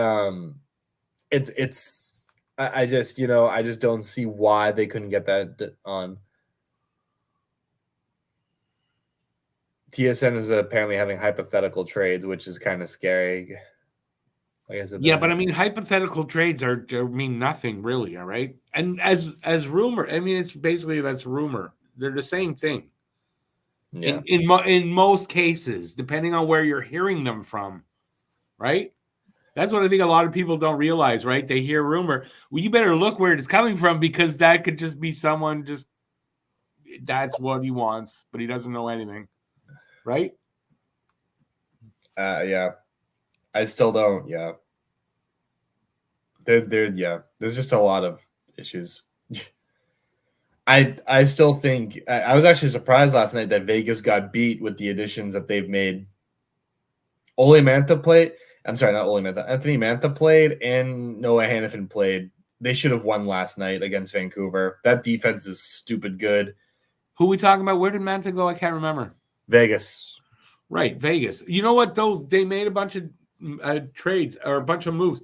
it's I just don't see why they couldn't get that on. TSN is apparently having hypothetical trades, which is kind of scary. Like I said, but I mean, hypothetical trades mean nothing really, all right? And as rumor, I mean, it's basically that's rumor. They're the same thing. Yeah. In most cases, depending on where you're hearing them from, right? That's what I think a lot of people don't realize, right? They hear rumor. Well, you better look where it's coming from because that could just be someone that's what he wants, but he doesn't know anything, right? Yeah. I still don't. Yeah. There's just a lot of issues. I still think I was actually surprised last night that Vegas got beat with the additions that they've made. Anthony Mantha played and Noah Hannafin played. They should have won last night against Vancouver. That defense is stupid good. Who are we talking about? Where did Mantha go? I can't remember. Vegas. Right, Vegas. You know what, though? They made a bunch of trades or a bunch of moves.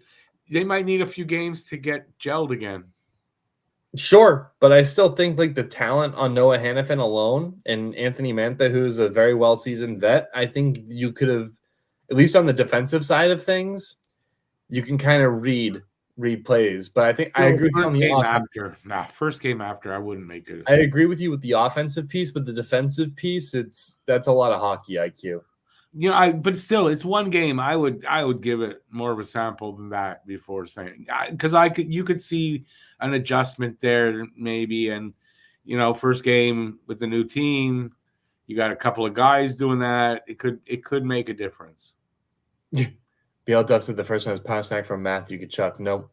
They might need a few games to get gelled again. Sure, but I still think like the talent on Noah Hannafin alone and Anthony Mantha, who's a very well-seasoned vet, I think you could have, at least on the defensive side of things, you can kind of read plays. But I think I agree with you on the offense. First game after, I wouldn't make it. I agree with you with the offensive piece, but the defensive piece, that's a lot of hockey IQ. But still, it's one game. I would give it more of a sample than that before saying, because you could see an adjustment there maybe, and first game with the new team, you got a couple of guys doing that. It could make a difference. BL said the first one was Pasternak from Matthew Tkachuk. Nope.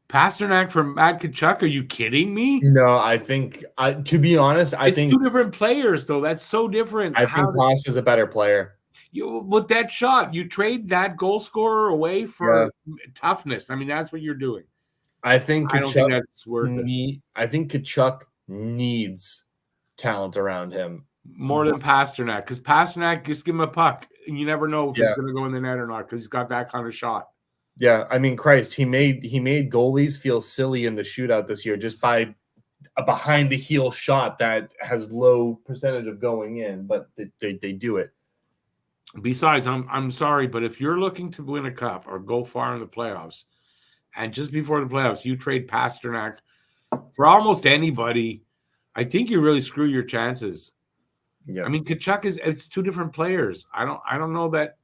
Pasternak from Matt Tkachuk? Are you kidding me? No, I think to be honest, I think two different players though. That's so different. I think Pasternak is a better player. With that shot, you trade that goal scorer away for toughness. I mean, that's what you're doing. I don't think that's worth it. I think Tkachuk needs talent around him more than Pasternak, because Pasternak, just give him a puck, and you never know if it's going to go in the net or not, because he's got that kind of shot. Yeah, I mean, Christ, he made goalies feel silly in the shootout this year just by a behind the heel shot that has low percentage of going in, but they do it. Besides, I'm sorry, but if you're looking to win a cup or go far in the playoffs, and just before the playoffs you trade Pasternak for almost anybody, I think you really screw your chances. Yeah, I mean, Tkachuk it's two different players. I don't know that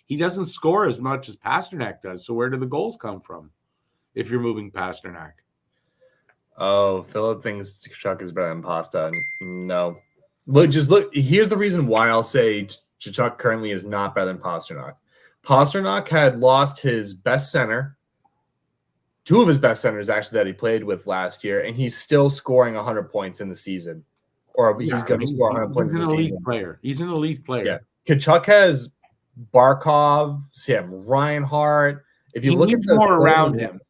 he doesn't score as much as Pasternak does. So where do the goals come from if you're moving Pasternak? Oh, Philip thinks Tkachuk is better than Pasta. No. Look. Here's the reason why I'll say Tkachuk currently is not better than Pasternak. Pasternak had lost his best center, two of his best centers actually that he played with last year, and he's still scoring 100 points in the season. Or he's going to score 100 points in the season. He's an elite player. Yeah. Tkachuk has Barkov, Sam Reinhart. If you look at the more around him.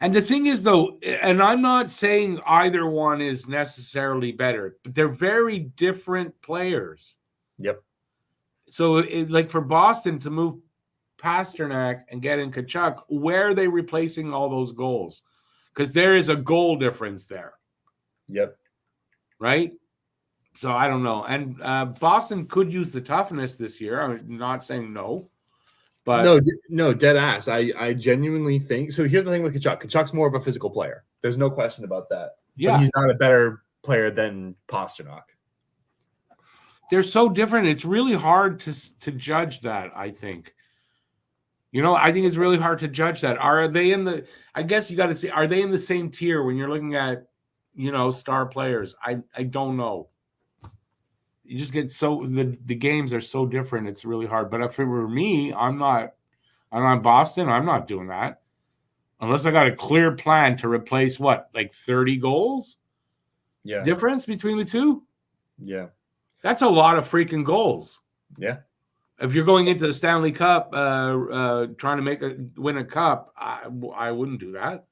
And the thing is, though, and I'm not saying either one is necessarily better, but they're very different players. Yep. So, for Boston to move Pasternak and get in Tkachuk, where are they replacing all those goals? Because there is a goal difference there. Yep. Right? So, I don't know. And Boston could use the toughness this year. I'm not saying no. But no, dead ass. I genuinely think so. Here's the thing with Tkachuk. Tkachuk's more of a physical player. There's no question about that. Yeah, but he's not a better player than Pasternak. They're so different. It's really hard to judge that. I think. I think it's really hard to judge that. Are they in the? I guess you got to see. Are they in the same tier when you're looking at, star players? I don't know. You just get the games are so different. It's really hard. But if it were me, I'm on Boston. I'm not doing that unless I got a clear plan to replace 30 goals. Yeah, difference between the two. Yeah, that's a lot of freaking goals. Yeah, if you're going into the Stanley Cup, trying to win a cup, I wouldn't do that.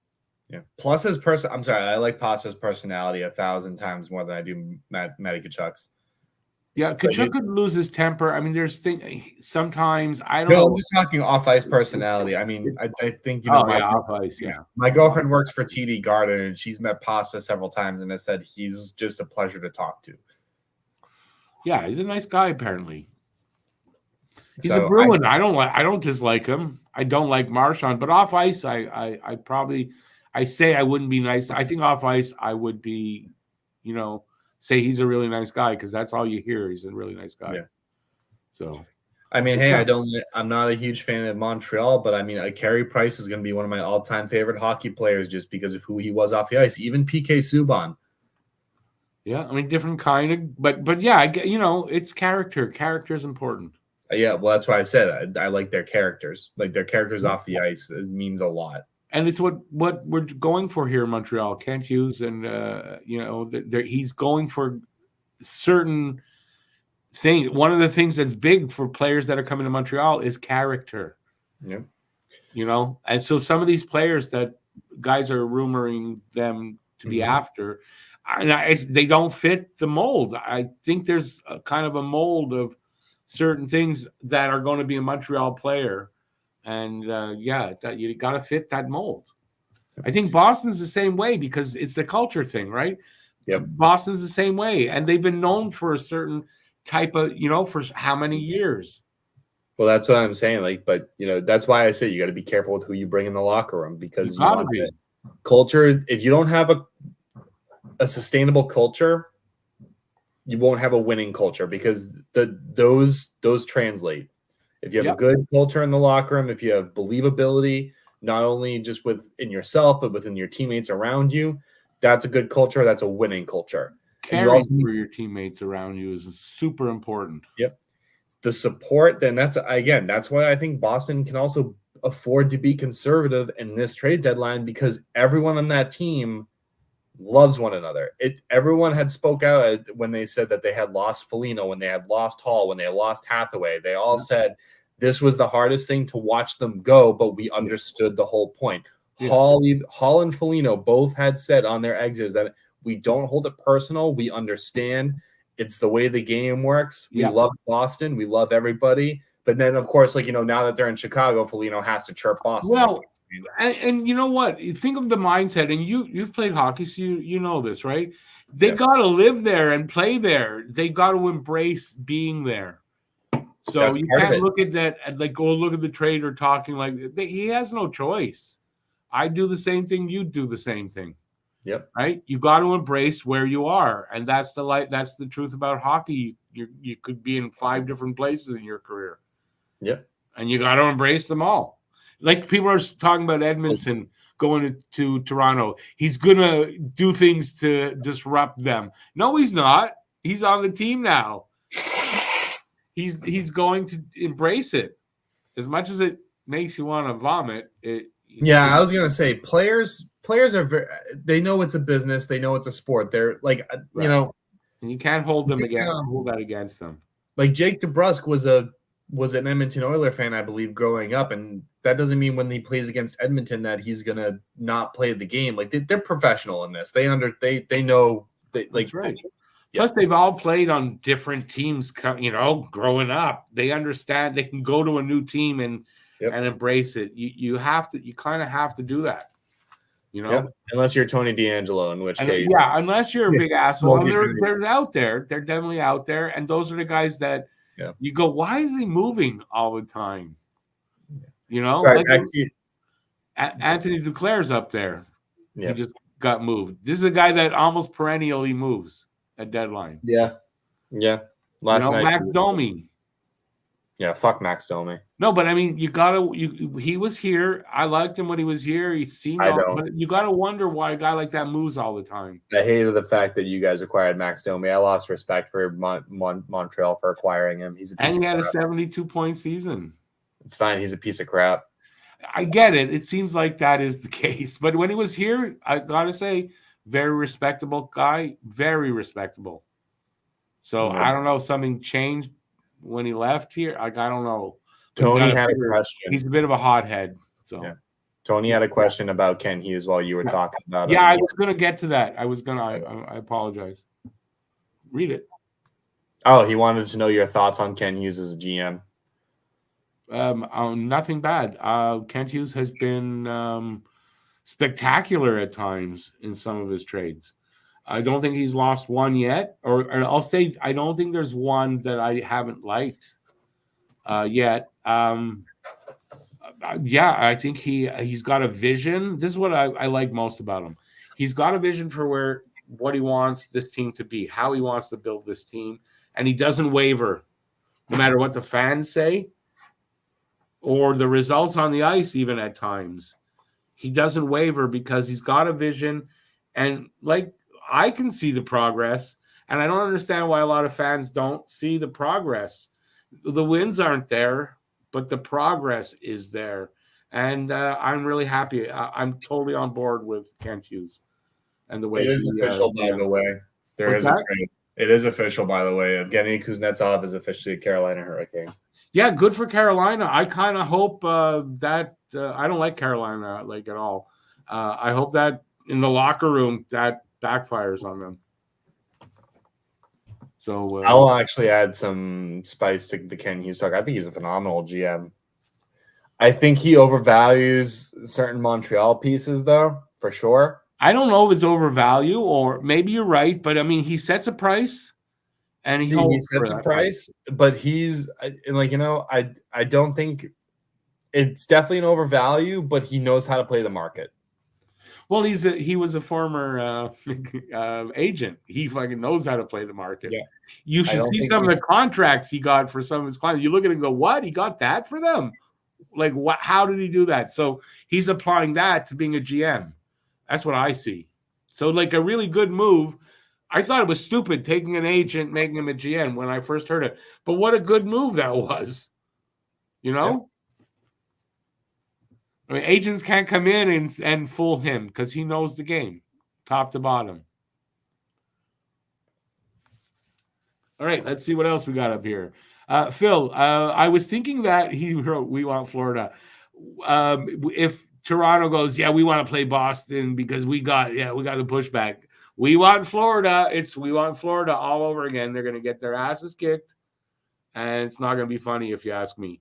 Yeah. Plus his person. I'm sorry, I like Pasta's personality 1,000 times more than I do Matty Tkachuk's. Yeah, Tkachuk could lose his temper. I mean, there's sometimes I don't know. I'm just talking off ice personality. I mean, I think off ice. Yeah, my girlfriend works for TD Garden, and she's met Pasta several times, and has said he's just a pleasure to talk to. Yeah, he's a nice guy. Apparently, he's a Bruin. I don't dislike him. I don't like Marchand, but off ice, I probably say I wouldn't be nice. I think off ice, I would be, say he's a really nice guy, because that's all you hear. He's a really nice guy. Yeah. So, I mean, hey, I'm not a huge fan of Montreal, but I mean, Carey Price is going to be one of my all-time favorite hockey players just because of who he was off the ice. Even PK Subban. Yeah, I mean, different kind of, but yeah, it's character. Character is important. Yeah, well, that's why I said I like their characters. Like their characters off the ice, it means a lot. And it's what we're going for here in Montreal. Kent Hughes, and he's going for certain things. One of the things that's big for players that are coming to Montreal is character. Yeah. And so some of these players that guys are rumoring them to be after, they don't fit the mold. I think there's a kind of a mold of certain things that are going to be a Montreal player. And that you got to fit that mold. I think Boston's the same way because it's the culture thing, right? Yep. Boston's the same way, and they've been known for a certain type of, for how many years? Well, that's what I'm saying. Like, but that's why I say you got to be careful with who you bring in the locker room because You gotta be. Culture. If you don't have a sustainable culture, you won't have a winning culture because those translate. If you have a good culture in the locker room, if you have believability, not only just within yourself but within your teammates around you, that's a good culture. That's a winning culture. Caring for your teammates around you is super important. Yep. The support, then that's why I think Boston can also afford to be conservative in this trade deadline because everyone on that team loves one another. Everyone had spoke out when they said that they had lost Foligno, when they had lost Hall, when they had lost Hathaway. They all said this was the hardest thing to watch them go, but we understood the whole point. Yeah. Hall and Foligno both had said on their exits that we don't hold it personal. We understand. It's the way the game works. We love Boston. We love everybody. But then, of course, now that they're in Chicago, Foligno has to chirp Boston. Well, and you know what? You think of the mindset, and you've played hockey, so you know this, right? They got to live there and play there. They got to embrace being there. So that's you can't look at that like, go look at the trade or talking like he has no choice. I do the same thing. You do the same thing. Yep. Right. You got to embrace where you are. And that's the truth about hockey. You could be in 5 different places in your career. Yep. And you got to embrace them all. Like people are talking about Edmondson going to Toronto. He's going to do things to disrupt them. No, he's not. He's on the team now. He's going to embrace it. As much as it makes you want to vomit. I was going to say players are they know it's a business. They know it's a sport. They're like, and you can't hold them hold that against them. Like Jake DeBrusk was an Edmonton Oiler fan, I believe, growing up. And that doesn't mean when he plays against Edmonton that he's going to not play the game. Like they're professional in this. They know That's right. Plus, they've all played on different teams, growing up. They understand they can go to a new team and embrace it. You kind of have to do that. Unless you're Tony D'Angelo, in which case, unless you're a big asshole, they're out there. They're definitely out there, and those are the guys that you go, why is he moving all the time? Sorry, Anthony Duclair's up there. Yeah. He just got moved. This is a guy that almost perennially moves at deadline. Yeah. Last night, Max Domi. Yeah, fuck Max Domi. No, but I mean, he was here. I liked him when he was here. He seemed but you gotta wonder why a guy like that moves all the time. I hated the fact that you guys acquired Max Domi. I lost respect for Montreal for acquiring him. He had a 72-point season. It's fine. He's a piece of crap. I get it. It seems like that is the case. But when he was here, I gotta say, very respectable guy, very respectable. So I don't know, something changed when he left here. I don't know. Tony had a question. He's a bit of a hothead. So Tony had a question about Ken Hughes while you were talking about him. I was gonna get to that. I apologize. Read it. Oh, he wanted to know your thoughts on Ken Hughes as a GM. Nothing bad. Kent Hughes has been spectacular at times in some of his trades. I don't think he's lost one yet, or I'll say I don't think there's one that I haven't liked yet. I think he's got a vision. This is what I like most about him. He's got a vision for what he wants this team to be, how he wants to build this team, and he doesn't waver, no matter what the fans say or the results on the ice. Even at times, he doesn't waver because he's got a vision, and I can see the progress, and I don't understand why a lot of fans don't see the progress. The wins aren't there, but the progress is there. And I'm really happy. I'm totally on board with Kent Hughes and the way it is official, by the way. There is a trade. It is official, by the way. Evgeny Kuznetsov is officially a Carolina Hurricane. Yeah, good for Carolina. I kind of hope that I don't like Carolina at all. I hope that in the locker room that backfires on them. So I'll actually add some spice to the Ken Hughes talk. I think he's a phenomenal GM. I think he overvalues certain Montreal pieces, though, for sure. I don't know if it's overvalue or maybe you're right, but I mean, he sets a price and he He holds for sets a that price, but he's like, I don't think it's definitely an overvalue, but he knows how to play the market. Well, he was a former agent. He fucking knows how to play the market. Yeah. You should see some of the contracts he got for some of his clients. You look at it and go, what? He got that for them? Like, what? How did he do that? So he's applying that to being a GM. That's what I see. So, like, a really good move. I thought it was stupid taking an agent, making him a GM when I first heard it. But what a good move that was. You know? Yep. I mean, agents can't come in and fool him because he knows the game, top to bottom. All right, let's see what else we got up here. Phil, I was thinking that he wrote, "We want Florida." If Toronto goes, yeah, we want to play Boston because we got the pushback. We want Florida. We want Florida all over again. They're going to get their asses kicked, and it's not going to be funny if you ask me.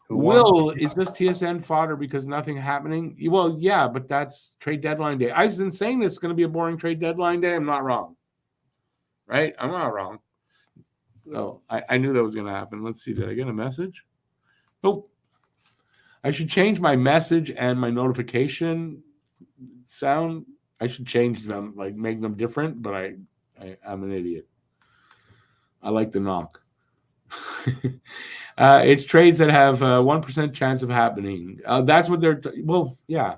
Will, is this TSN fodder because nothing happening? Well, yeah, but that's trade deadline day. I've been saying this is going to be a boring trade deadline day. I'm not wrong. Right? I'm not wrong. So I knew that was going to happen. Let's see. Did I get a message? Nope. I should change my message and my notification sound. I should change them, like make them different, but I'm an idiot. I like the knock. It's trades that have 1% chance of happening. That's what they're. Well, yeah.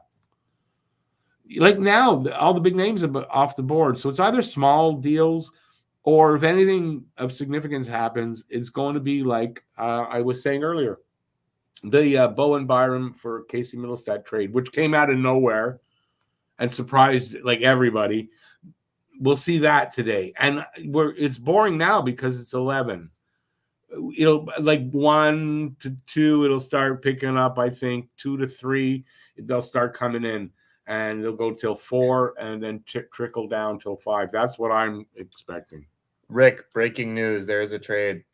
Like now, all the big names are off the board. So it's either small deals, or if anything of significance happens, it's going to be like I was saying earlier, the Bowen Byram for Casey Middlestat trade, which came out of nowhere and surprised like everybody. We'll see that today, and it's boring now because it's 11. It'll like 1 to 2. It'll start picking up. I think 2 to 3. They'll start coming in, and they'll go till 4, and then trickle down till 5. That's what I'm expecting. Rick, breaking news: there is a trade.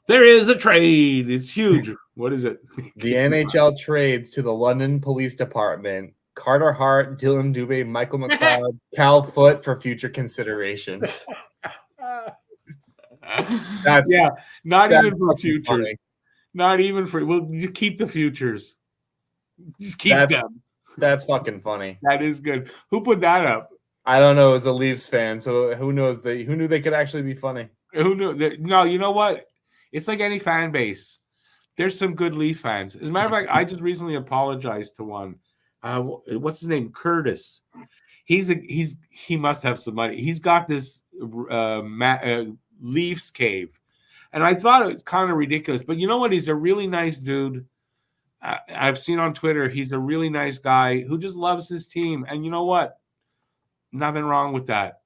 There is a trade. It's huge. What is it? The NHL trades to the London Police Department Carter Hart, Dylan Dubé, Michael McLeod, Cal Foote for future considerations. Not even for futures. Funny. Not even for. Well, just keep the futures. Just keep them. That's fucking funny. That is good. Who put that up? I don't know. It was a Leafs fan, so who knows? Who knew they could actually be funny? Who knew? No, you know what? It's like any fan base. There's some good Leaf fans. As a matter of fact, I just recently apologized to one. What's his name? Curtis. He must have some money. He's got this Leafs cave, and I thought it was kind of ridiculous. But you know what? He's a really nice dude. I've seen on Twitter. He's a really nice guy who just loves his team. And you know what? Nothing wrong with that.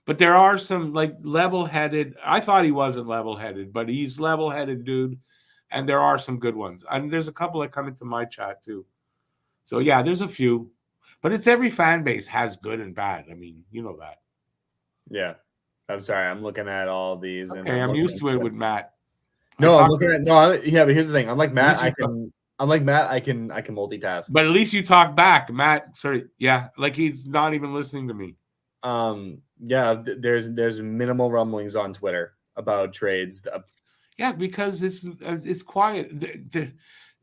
But there are some like level-headed. I thought he wasn't level-headed, but he's level-headed, dude. And there are some good ones. And there's a couple that come into my chat too. So yeah, there's a few. But it's every fan base has good and bad. I mean, you know that. Yeah. I'm sorry. I'm looking at all these. Okay, and I'm used to it with Matt. No, I'm looking at but here's the thing. Unlike Matt, I can multitask. But at least you talk back. Matt, sorry, yeah, like he's not even listening to me. Yeah, there's minimal rumblings on Twitter about trades. Yeah, because it's quiet.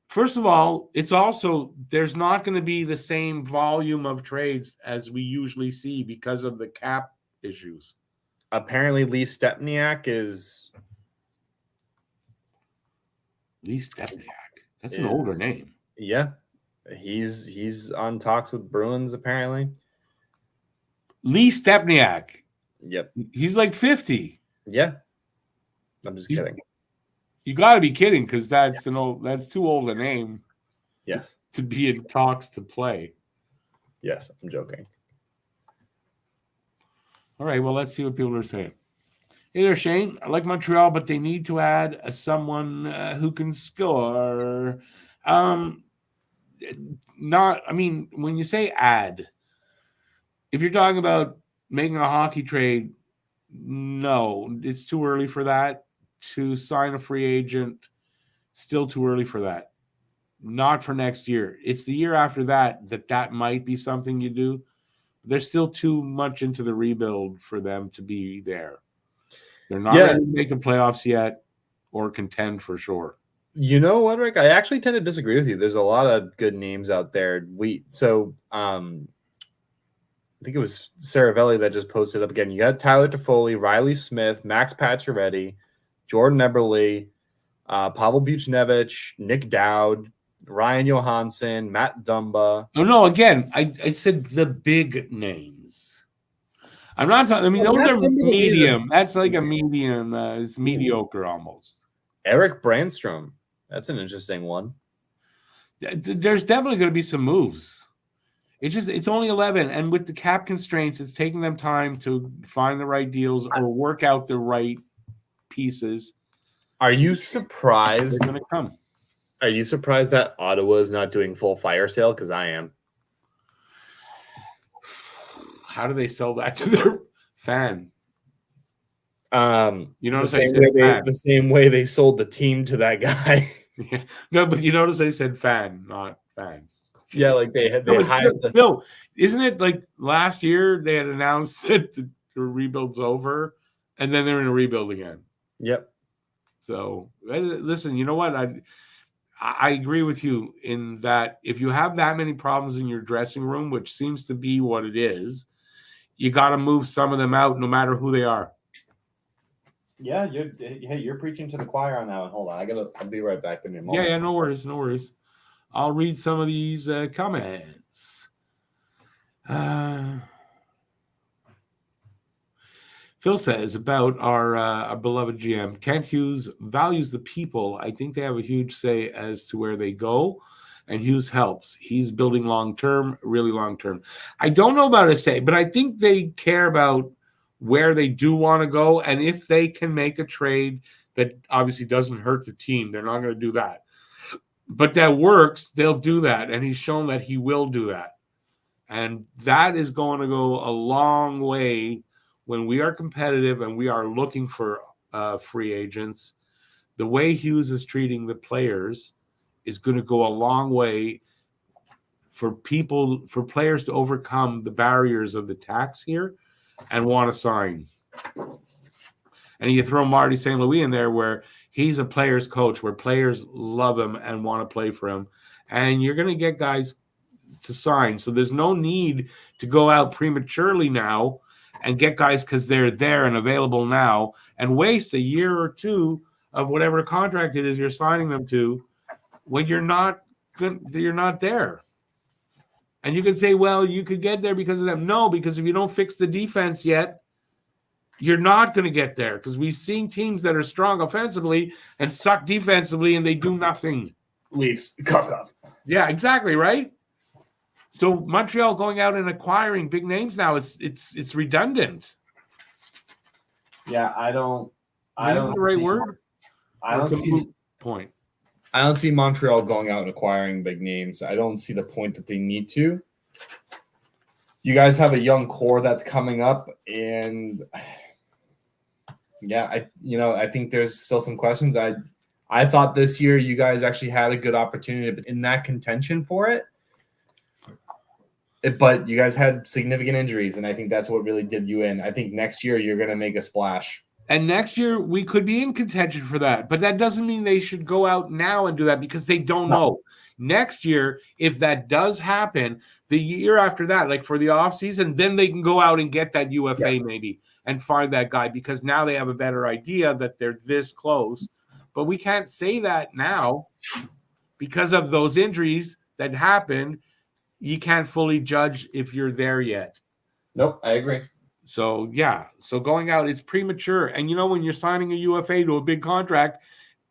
First of all, it's also there's not going to be the same volume of trades as we usually see because of the cap issues. Apparently, Lee Stepniak is Lee Stepniak. That's an older name. Yeah, he's on talks with Bruins apparently. Lee Stepniak. Yep, he's like 50. Yeah, I'm just kidding. You got to be kidding because that's too old a name. Yes, to be in talks to play. Yes, I'm joking. All right, well, let's see what people are saying. Hey there, Shane. I like Montreal, but they need to add someone who can score. When you say add, if you're talking about making a hockey trade, no, it's too early for that. To sign a free agent, Still too early for that. Not for next year. It's the year after that might be something you do. They're still too much into the rebuild for them to be there. They're not ready to make the playoffs yet or contend for sure. You know what, Rick? I actually tend to disagree with you. There's a lot of good names out there. I think it was Saravelli that just posted up again. You got Tyler Toffoli, Riley Smith, Max Pacioretty, Jordan Eberle, Pavel Buchnevich, Nick Dowd, Ryan Johansson, Matt Dumba. Oh no! Again, I said the big names. I'm not talking. I mean, those are medium. That's like a medium. It's mediocre almost. Eric Brandstrom. That's an interesting one. There's definitely going to be some moves. It's only 11, and with the cap constraints, it's taking them time to find the right deals or work out the right pieces. Are you surprised? They're going to come. Are you surprised that Ottawa is not doing full fire sale? Because I am. How do they sell that to their fan? You notice the same way they sold the team to that guy. Yeah. No, but you notice they said fan, not fans. Yeah, like they hired the. No, isn't it like last year they had announced that the rebuild's over, and then they're in a rebuild again. Yep. So listen, you know what? I agree with you in that if you have that many problems in your dressing room, which seems to be what it is, you got to move some of them out, no matter who they are. Yeah, you're preaching to the choir on that one. Hold on, I'll be right back in a moment. Yeah, no worries. I'll read some of these comments. Phil says about our beloved GM, Kent Hughes values the people. I think they have a huge say as to where they go, and Hughes helps. He's building long-term, really long-term. I don't know about a say, but I think they care about where they do want to go, and if they can make a trade that obviously doesn't hurt the team, they're not going to do that. But that works, they'll do that, and he's shown that he will do that. And that is going to go a long way when we are competitive and we are looking for free agents. The way Hughes is treating the players is going to go a long way for players to overcome the barriers of the tax here and want to sign. And you throw Marty St. Louis in there where he's a player's coach, where players love him and want to play for him. And you're going to get guys to sign. So there's no need to go out prematurely now and get guys because they're there and available now and waste a year or two of whatever contract it is you're signing them to when you're not there. And you could say, well, you could get there because of them. No, because if you don't fix the defense yet, you're not going to get there, because we've seen teams that are strong offensively and suck defensively and they do nothing. Leafs, cough. Yeah, exactly, right? So Montreal going out and acquiring big names now, it's redundant. Yeah, I don't the right word. I don't see the point. I don't see Montreal going out and acquiring big names. I don't see the point that they need to. You guys have a young core that's coming up, and yeah, I think there's still some questions. I thought this year you guys actually had a good opportunity in that contention for it. But you guys had significant injuries, and I think that's what really did you in. I think next year you're going to make a splash. And next year we could be in contention for that. But that doesn't mean they should go out now and do that, because they don't know. Next year, if that does happen, the year after that, like for the offseason, then they can go out and get that UFA maybe and find that guy, because now they have a better idea that they're this close. But we can't say that now because of those injuries that happened. You can't fully judge if you're there yet. Nope, I agree. So, yeah. So going out is premature. And, when you're signing a UFA to a big contract,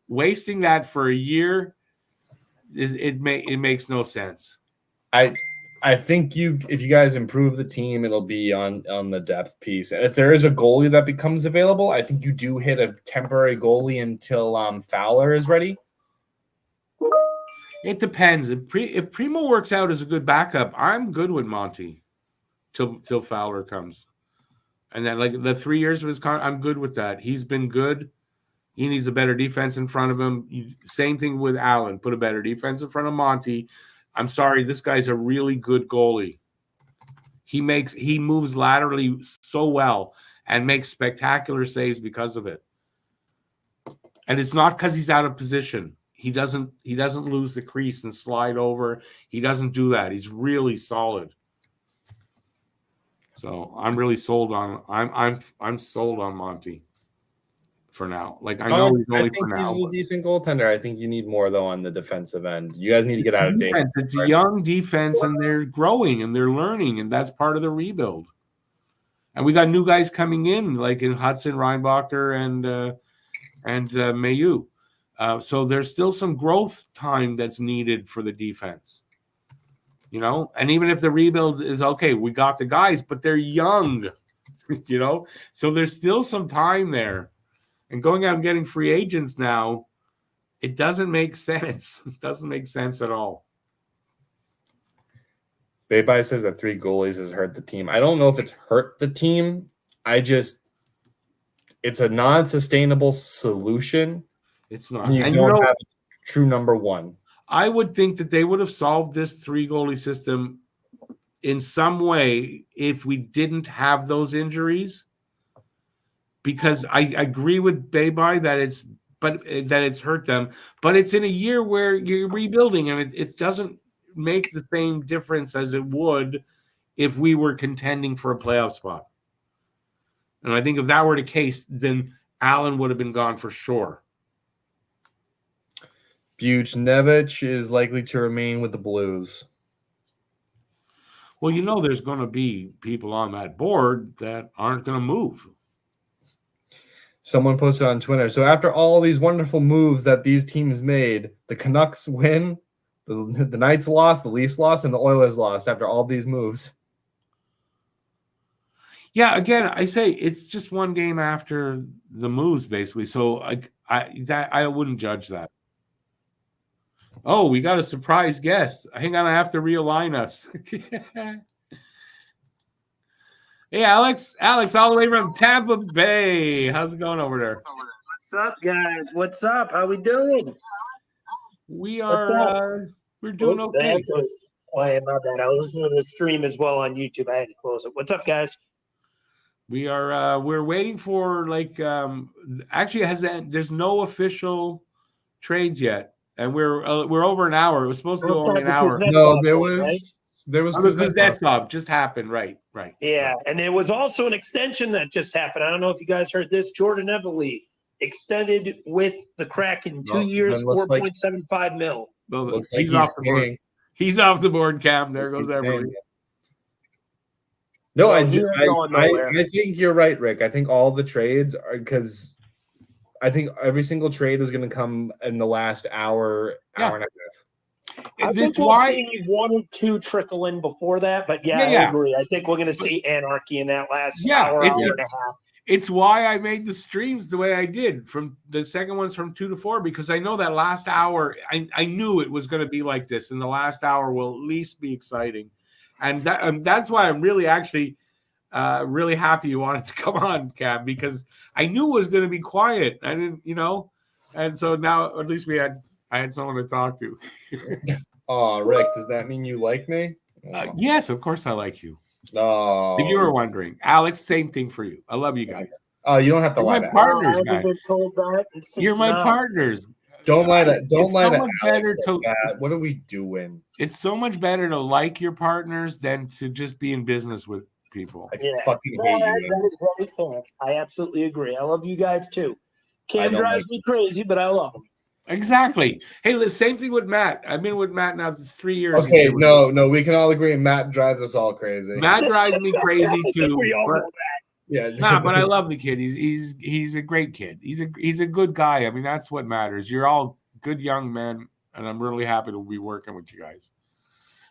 wasting that for a year, it makes no sense. I think if you guys improve the team, it'll be on the depth piece. And if there is a goalie that becomes available, I think you do hit a temporary goalie until Fowler is ready. It depends. If Primo works out as a good backup, I'm good with Monty till Fowler comes. And then, like, the 3 years of his contract, I'm good with that. He's been good. He needs a better defense in front of him. Same thing with Allen. Put a better defense in front of Monty. I'm sorry, this guy's a really good goalie. He moves laterally so well and makes spectacular saves because of it. And it's not because he's out of position. He doesn't lose the crease and slide over. He doesn't do that. He's really solid. So I'm really sold on. I'm sold on Monty for now. Like I know he's only for now. He's a decent goaltender. I think you need more though on the defensive end. You guys need to get out of defense. It's a young defense, and they're growing and they're learning, and that's part of the rebuild. And we got new guys coming in, like in Hudson, Reinbacher, and Mayu. So there's still some growth time that's needed for the defense. You know, and even if the rebuild is okay, we got the guys, but they're young, you know, so there's still some time there. And going out and getting free agents now, it doesn't make sense. It doesn't make sense at all. Baybye says that 3 goalies has hurt the team. I don't know if it's hurt the team. It's a non-sustainable solution. It's not. And you don't have a true number 1. I would think that they would have solved this 3-goalie system in some way if we didn't have those injuries. Because I agree with Baybye that it's hurt them, but it's in a year where you're rebuilding, and it doesn't make the same difference as it would if we were contending for a playoff spot. And I think if that were the case, then Allen would have been gone for sure. Buchnevich is likely to remain with the Blues. Well, you know there's going to be people on that board that aren't going to move. Someone posted on Twitter. So after all these wonderful moves that these teams made, the Canucks win, the Knights lost, the Leafs lost, and the Oilers lost after all these moves. Yeah, again, I say it's just one game after the moves, basically. So I wouldn't judge that. Oh, we got a surprise guest. Hang on, I have to realign us. Hey, Alex, all the way from Tampa Bay. How's it going over there? What's up, guys? What's up? How we doing? We are we're doing okay. That was playing my bad. I was listening to the stream as well on YouTube. I had to close it. What's up, guys? We are we're waiting for actually there's no official trades yet, and we're over an hour. It was supposed to go only an hour. No, there was Kuznetsov just happened, right. Yeah, and there was also an extension that just happened. I don't know if you guys heard this. Jordan Eberle extended with the Kraken 2 years, $4.75 million. Well, looks like he's off the board. He's off the board, Cam. There goes Eberle. No, I think you're right, Rick. I think all the trades are because I think every single trade is going to come in the last hour and a half. I think we'll see 1 or 2 trickle in before that, but I agree. I think we're going to see anarchy in that last hour and a half. It's why I made the streams the way I did. From the second one's from 2 to 4 because I know that last hour. I knew it was going to be like this, and the last hour will at least be exciting, and that's why I'm really actually really happy you wanted to come on, Cam, because I knew it was going to be quiet. I didn't, and so now at least I had someone to talk to. Oh, Rick, does that mean you like me? Yes, of course I like you. Oh. If you were wondering. Alex, same thing for you. I love you guys. Oh, you don't have to lie to partners, guys. You're my partners. Don't lie to Alex like that. What are we doing? It's so much better to like your partners than to just be in business with people. I fucking hate you. That is very fair. I absolutely agree. I love you guys too. Cam drives me crazy, but I love him. Exactly. Hey, the same thing with Matt. I've been with Matt now for 3 years. Okay, no, we can all agree Matt drives us all crazy. Matt drives me crazy too. We all know that. Yeah. But I love the kid. He's a great kid. He's a good guy. I mean, that's what matters. You're all good young men, and I'm really happy to be working with you guys.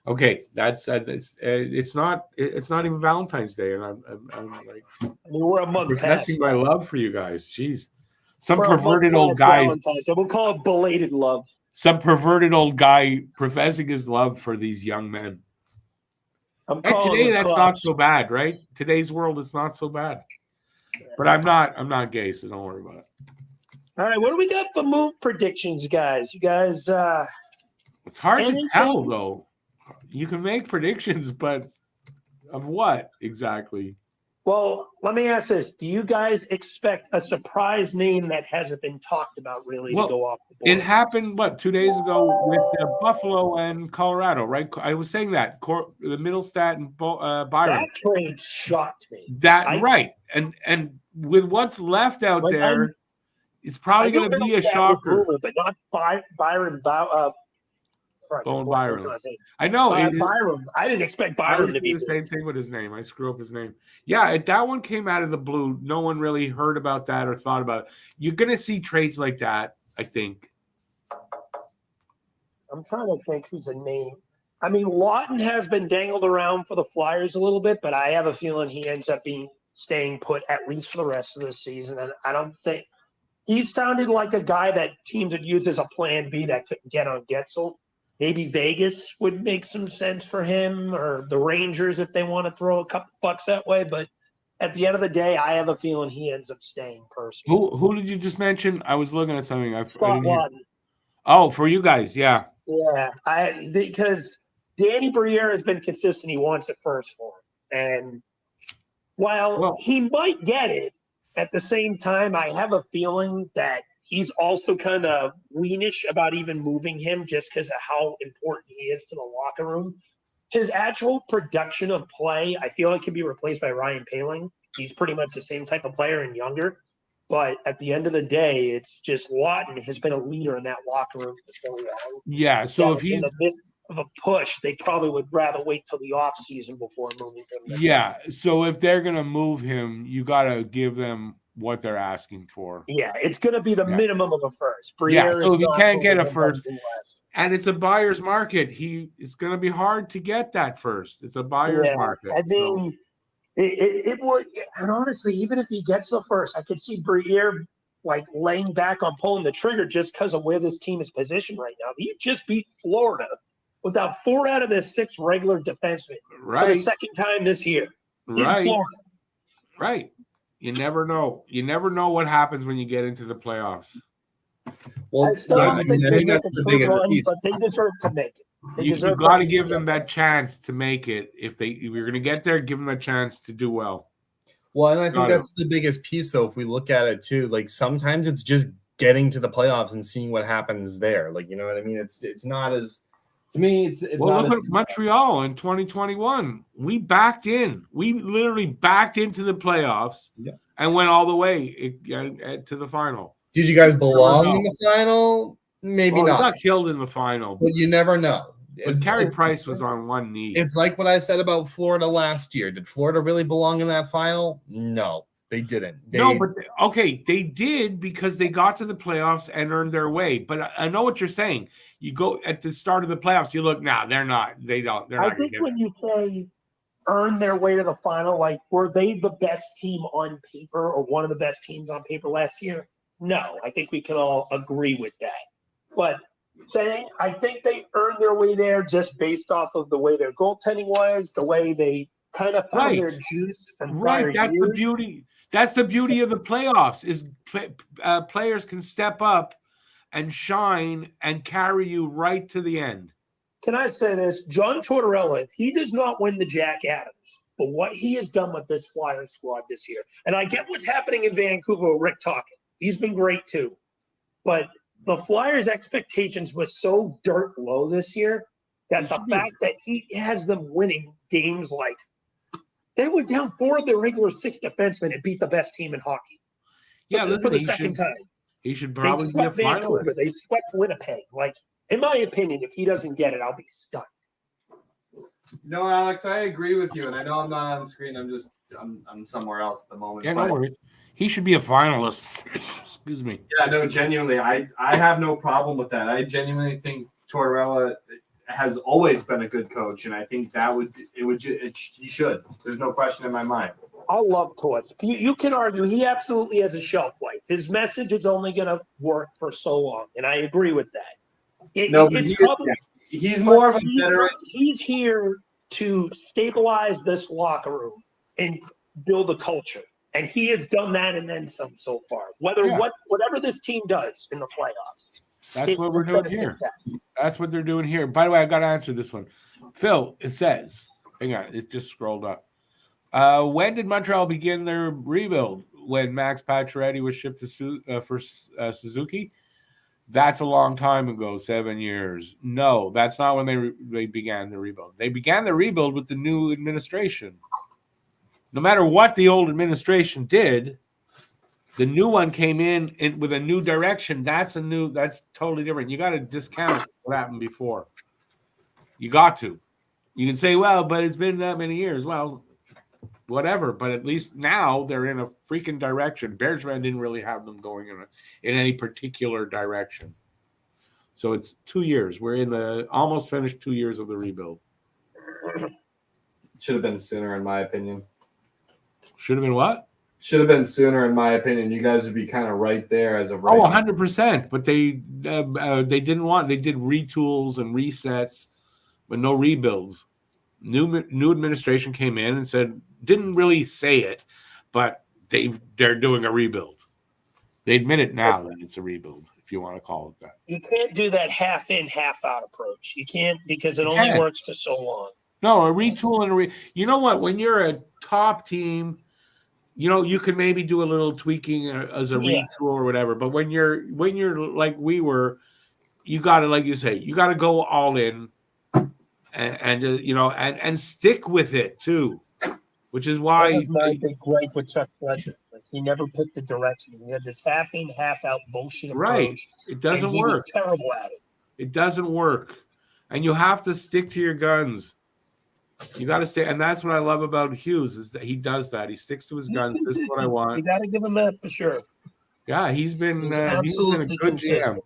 Okay, it's not even Valentine's Day, and I'm like we're a month professing my love for you guys. Jeez. Some perverted old guy. So we'll call it belated love. Some perverted old guy professing his love for these young men. And today, that's not so bad, right? Today's world, it's not so bad. But I'm not gay, so don't worry about it. All right, what do we got for move predictions, guys? You guys, it's hard to tell though. You can make predictions, but of what exactly? Well, let me ask this. Do you guys expect a surprise name that hasn't been talked about really to go off the board? It happened, 2 days ago with Buffalo and Colorado, right? I was saying that. The Middlestat and Byron. That trade shocked me. Right. And with what's left out there, it's probably going to be a shocker. But not Byron. Byron. I know. Byron. I didn't expect Byron to be the same thing with his name. I screw up his name. Yeah, that one came out of the blue. No one really heard about that or thought about it. You're going to see trades like that, I think. I'm trying to think who's a name. I mean, Lawton has been dangled around for the Flyers a little bit, but I have a feeling he ends up staying put at least for the rest of the season. And I don't think he sounded like a guy that teams would use as a plan B that couldn't get on Getzel. Maybe Vegas would make some sense for him, or the Rangers if they want to throw a couple bucks that way. But at the end of the day, I have a feeling he ends up staying personally. Who did you just mention? I was looking at something. Scott Lawton. Oh, for you guys, yeah. Yeah, because Danny Briere has been consistent. He wants it first for him. And while he might get it, at the same time, I have a feeling that he's also kind of weenish about even moving him just because of how important he is to the locker room. His actual production of play, I feel like can be replaced by Ryan Poehling. He's pretty much the same type of player and younger. But at the end of the day, it's just Lawton has been a leader in that locker room for so long. Yeah, so if he's in the midst of a push, they probably would rather wait till the off season before moving him. Yeah, so if they're gonna move him, you gotta give them what they're asking for. Yeah, it's gonna be the minimum of a first. Briere so if you can't get a first, and it's a buyer's market, it's gonna be hard to get that first. It's a buyer's market. I mean. It would, and honestly, even if he gets the first, I could see Briere like laying back on pulling the trigger just because of where this team is positioned right now. You just beat Florida without 4 out of the 6 regular defensemen for the second time this year in Florida. Right. You never know. You never know what happens when you get into the playoffs. Well, I think that's the biggest piece. But they deserve to make it. You got to give them that chance to make it. If you're going to get there, give them a chance to do well. Well, and I think that's the biggest piece, though. If we look at it too, like sometimes it's just getting to the playoffs and seeing what happens there. Like, you know what I mean? It's not as to me. It's well. Not look at Montreal in 2021. We backed in. We literally backed into the playoffs and went all the way to the final. Did you guys belong in the final? Maybe not. Got killed in the final, but you never know. But Carey Price was on one knee. It's like what I said about Florida last year. Did Florida really belong in that final? No, they didn't. They did because they got to the playoffs and earned their way. But I know what you're saying. You go at the start of the playoffs, you look, they're not. They don't. They're not. I think when you say earn their way to the final, like were they the best team on paper or one of the best teams on paper last year? No, I think we can all agree with that. But saying I think they earned their way there just based off of the way their goaltending was, the way they kind of found their juice. That's the beauty. That's the beauty of the playoffs is players can step up and shine and carry you right to the end. Can I say this? John Tortorella, if he does not win the Jack Adams, but what he has done with this Flyers squad this year, and I get what's happening in Vancouver with Rick talking. He's been great too. But the Flyers' expectations were so dirt low this year that the fact that he has them winning games like they were down 4 of their regular 6 defensemen and beat the best team in hockey. For the second time. He should probably be a finalist. They swept Winnipeg. Like, in my opinion, if he doesn't get it, I'll be stunned. No, Alex, I agree with you, and I know I'm not on the screen. I'm somewhere else at the moment. Yeah, no worries. He should be a finalist. Excuse me. Yeah, no, genuinely, I have no problem with that. I genuinely think Tortorella has always been a good coach, and I think he should. There's no question in my mind. I love Torts. You can argue he absolutely has a shelf life. His message is only going to work for so long, and I agree with that. He's more of a veteran. He's here to stabilize this locker room and build a culture. And he has done that and then some so far. Whatever this team does in the playoffs. That's what we're doing here. That's what they're doing here. By the way, I got to answer this one. Phil, it says, hang on, it just scrolled up. When did Montreal begin their rebuild? When Max Pacioretty was shipped to for Suzuki? That's a long time ago, 7 years. No, that's not when they began the rebuild. They began the rebuild with the new administration. No matter what the old administration did, the new one came in with a new direction. That's totally different. You got to discount what happened before. You got to. You can say, well, but it's been that many years. Well, whatever. But at least now they're in a freaking direction. Bergevin didn't really have them going in any particular direction. So it's 2 years. We're in the almost finished 2 years of the rebuild. Should have been sooner, in my opinion. Should have been what? Should have been sooner, in my opinion. You guys would be kind of right there as of right now. 100%. But they didn't want. They did retools and resets, but no rebuilds. New administration came in and said, didn't really say it, but they're doing a rebuild. They admit it now that it's a rebuild, if you want to call it that. You can't do that half in, half out approach. You can't, because it only works for so long. No, a retool and you know what? When you're a top team, you can maybe do a little tweaking as a retool or whatever. But when you're like we were, you got to, like you say, you got to go all in, and stick with it too, which is why. That was my big gripe with Chuck Fletcher. Like, he never picked the direction. He had this half in, half out bullshit approach. Right, it doesn't work. He was terrible at it. It doesn't work, and you have to stick to your guns. You got to stay, and that's what I love about Hughes is that he does that. He sticks to his guns. This is what I want. You got to give him that for sure. Yeah, he's been a good consistent. GM.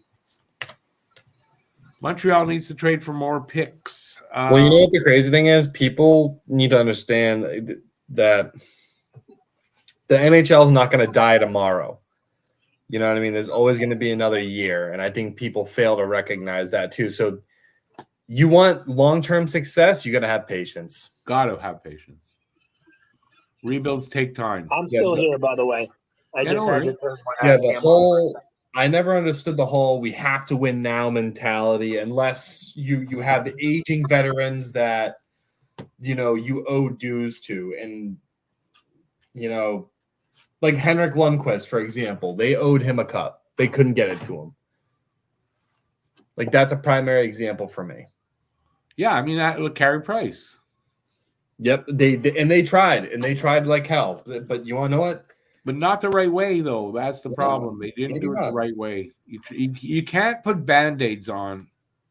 Montreal needs to trade for more picks. Well, you know what the crazy thing is? People need to understand that the NHL is not going to die tomorrow. You know what I mean? There's always going to be another year, and I think people fail to recognize that too. So you want long-term success, you got to have patience. Got to have patience. Rebuilds take time. I'm still here, by the way. I just had to turn the whole – I never understood the whole we have to win now mentality unless you have the aging veterans that, you owe dues to. And, like Henrik Lundqvist, for example, they owed him a cup. They couldn't get it to him. Like, that's a primary example for me. Yeah, I mean, that would Carey Price. Yep, they tried like hell. But you want to know what? But not the right way, though. That's the problem. They didn't do it the right way. You can't put Band-Aids on.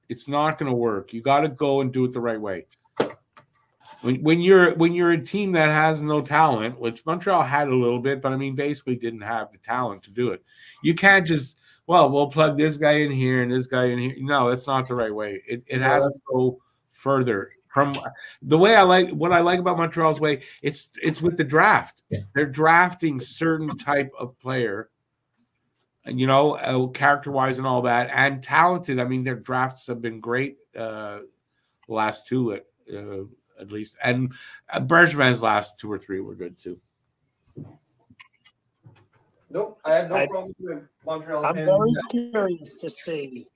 It's not going to work. You got to go and do it the right way. When you're a team that has no talent, which Montreal had a little bit, but I mean, basically didn't have the talent to do it. You can't just, we'll plug this guy in here and this guy in here. No, that's not the right way. It has to go further. From the way what I like about Montreal's way, it's with the draft. Yeah. They're drafting certain type of player, and character-wise and all that, and talented. I mean, their drafts have been great. The last two, at least, and Bergevin's last 2 or 3 were good too. Nope, I have no problem with Montreal's. I'm very curious to see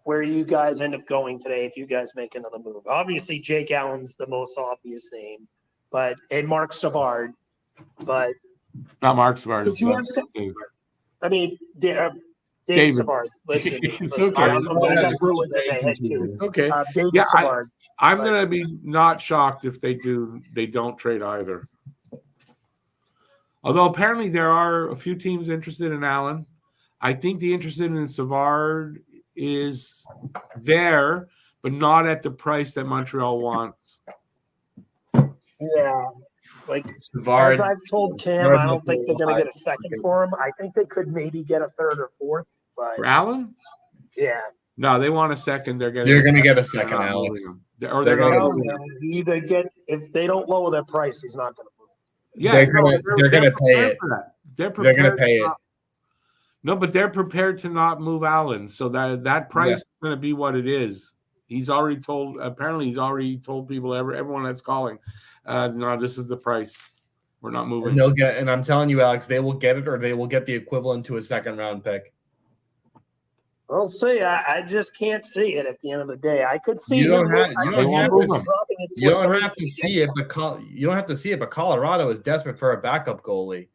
where you guys end up going today if you guys make another move. Obviously, Jake Allen's the most obvious name, and Mark Savard, but not Mark Savard. I mean, David Savard. Listen, it's okay. David Savard. I'm going to be not shocked if they don't trade either. Although apparently there are a few teams interested in Allen. I think the interested in Savard is there, but not at the price that Montreal wants. Yeah. Like, Savard, as I've told Cam, I don't think they're going to get a second for him. I think they could maybe get a third or fourth. But for Allen? Yeah. No, they want a second. They're going to get a second, Alex. Or they're going to either get, if they don't lower their price, he's not going to move. Yeah, they're going to pay it. They're going to pay it. No, but they're prepared to not move Allen, so that price is going to be what it is. He's already told. Apparently, he's already told people, everyone that's calling, no, this is the price. We're not moving. And they'll get, and I'm telling you, Alex, they will get it, or they will get the equivalent to a second-round pick. We'll see. I just can't see it at the end of the day. I could see You don't him. have You to see it, but you don't have to see it. But Colorado is desperate for a backup goalie.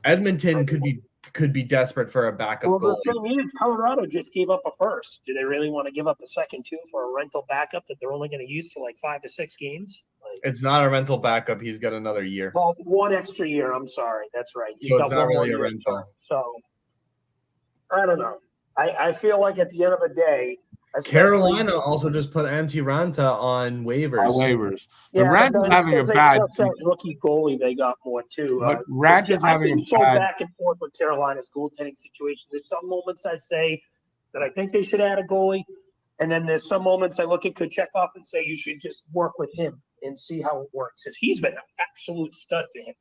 Edmonton could be desperate for a backup goalie. Well, the thing is, Colorado just gave up a first. Do they really want to give up a second too for a rental backup that they're only going to use for like 5 to 6 games? It's not a rental backup. He's got another year. Well, 1 extra year. I'm sorry. That's right. So it's not really a rental. So I don't know. I feel like at the end of the day, Carolina also just put Antti Ranta on waivers. Yeah, Ranta's having a bad rookie goalie. They got more too. But Ranta's having so back and forth with Carolina's goaltending situation. There's some moments I say that I think they should add a goalie, and then there's some moments I look at Kucherov and say you should just work with him and see how it works, because he's been an absolute stud to him.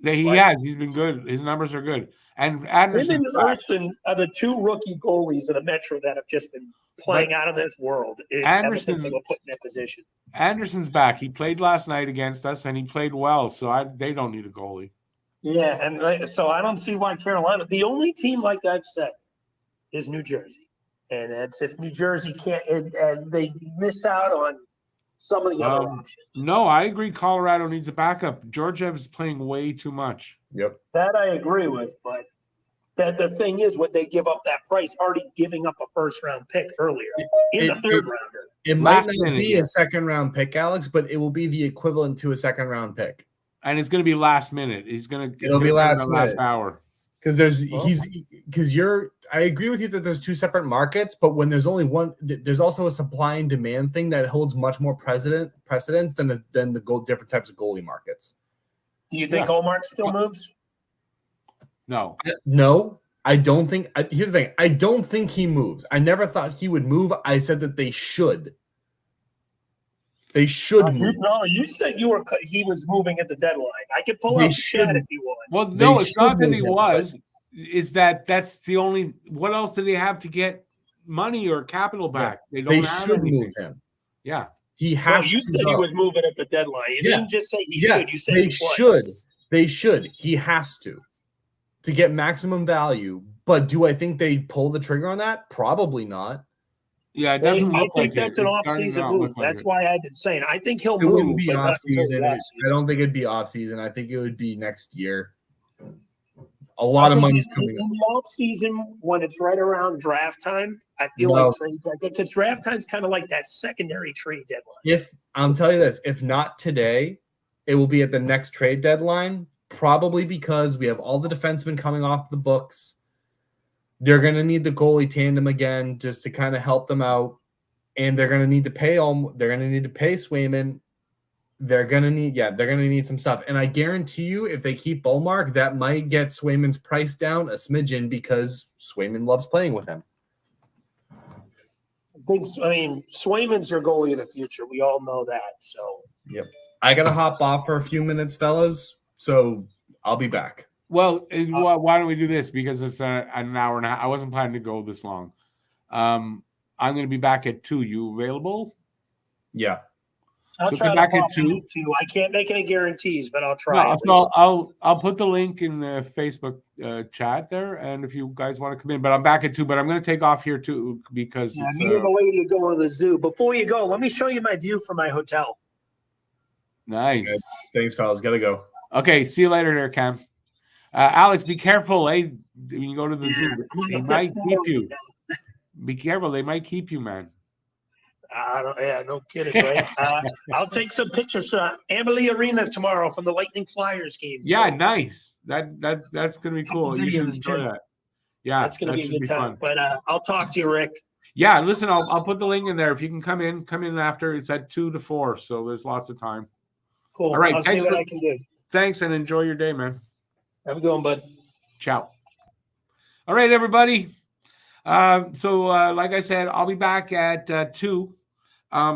He has. He's been good. His numbers are good. And Anderson and Erson are the 2 rookie goalies of the Metro that have just been playing out of this world ever since they were put in that position. Anderson's back. He played last night against us, and he played well, so they don't need a goalie. Yeah, and so I don't see why Carolina – the only team, like I've said, is New Jersey. And that's if New Jersey can't – and they miss out on some of the other options. No, I agree Colorado needs a backup. Georgiev is playing way too much. Yep. That I agree with, but the thing is, would they give up that price, already giving up a first-round pick earlier in the third-rounder? It might not be a second-round pick, Alex, but it will be the equivalent to a second-round pick. And it's going to be last minute. It'll be last hour. Because I agree with you that there's 2 separate markets, but when there's only one, there's also a supply and demand thing that holds much more precedence than the different types of goalie markets. Do you think Omar still moves? No, I don't think. Here's the thing: I don't think he moves. I never thought he would move. I said that they should. They should move. No, you said he was moving at the deadline. I could pull up the chat if you want. Well, no, it's not that he was. Is that's the only? What else do they have to get money or capital back? Yeah. They should move him. Yeah, he has. You said he was moving at the deadline. You didn't just say he should. You said they should. They should. He has to get maximum value. But do I think they pull the trigger on that? Probably not. Yeah, it doesn't look like it. I think that's an off-season move. That's why I've been saying I think he'll move. It wouldn't be off-season. I don't think it'd be off-season. I think it would be next year. A lot of money's coming in the off-season when it's right around draft time. I feel like trades like that, because draft time's kind of like that secondary trade deadline. If I'm telling you this, if not today, it will be at the next trade deadline. Probably because we have all the defensemen coming off the books. They're going to need the goalie tandem again just to kind of help them out, and they're going to need to pay They're going to need to pay Swayman. They're going to need some stuff. And I guarantee you, if they keep Bolmark, that might get Swayman's price down a smidgen because Swayman loves playing with him. Swayman's your goalie of the future. We all know that. So, yep. I got to hop off for a few minutes, fellas. So I'll be back. Well, why don't we do this? Because it's an hour and a half. I wasn't planning to go this long. I'm going to be back at 2. You available? Yeah. I'll try back at 2. I can't make any guarantees, but I'll try. No, I'll put the link in the Facebook chat there, and if you guys want to come in, but I'm back at 2. But I'm going to take off here too because me and the lady are going to the zoo. Before you go, let me show you my view from my hotel. Nice. Okay. Thanks, fellas. Gotta go. Okay, see you later there, Cam. Alex, be careful, when you go to the zoo. They might keep you. Be careful, they might keep you, man. No kidding, right? I'll take some pictures. Amalie Arena tomorrow from the Lightning Flyers game. Yeah, nice. That's gonna be cool. You should enjoy that. Yeah, that's gonna be a good time. Fun. But I'll talk to you, Rick. Yeah, listen, I'll put the link in there. If you can come in after. It's at 2 to 4, so there's lots of time. Cool. All right, I'll see what I can do. Thanks, and enjoy your day, man. Have a good one, bud. Ciao. All right, everybody. Like I said, I'll be back at 2.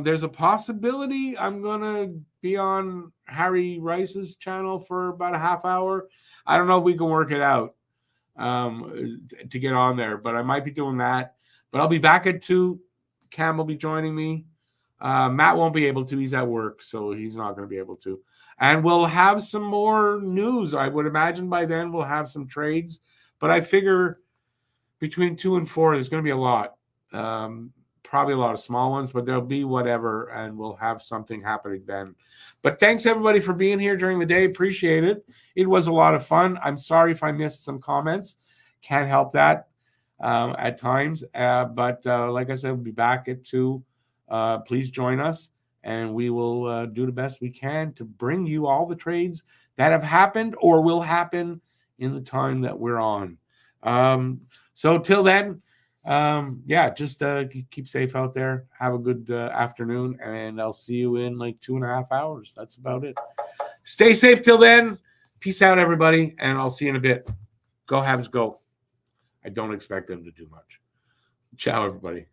There's a possibility I'm going to be on Harry Rice's channel for about a half hour. I don't know if we can work it out to get on there, but I might be doing that. But I'll be back at 2. Cam will be joining me. Matt won't be able to. He's at work, so he's not going to be able to. And we'll have some more news. I would imagine by then we'll have some trades. But I figure between 2 and 4, there's going to be a lot. Probably a lot of small ones, but there'll be whatever, and we'll have something happening then. But thanks, everybody, for being here during the day. Appreciate it. It was a lot of fun. I'm sorry if I missed some comments. Can't help that at times. But like I said, we'll be back at 2. Please join us, and we will do the best we can to bring you all the trades that have happened or will happen in the time that we're on. So till then, just keep safe out there. Have a good afternoon, and I'll see you in like 2.5 hours. That's about it. Stay safe till then. Peace out, everybody, and I'll see you in a bit. Go Habs, go. I don't expect them to do much. Ciao, everybody.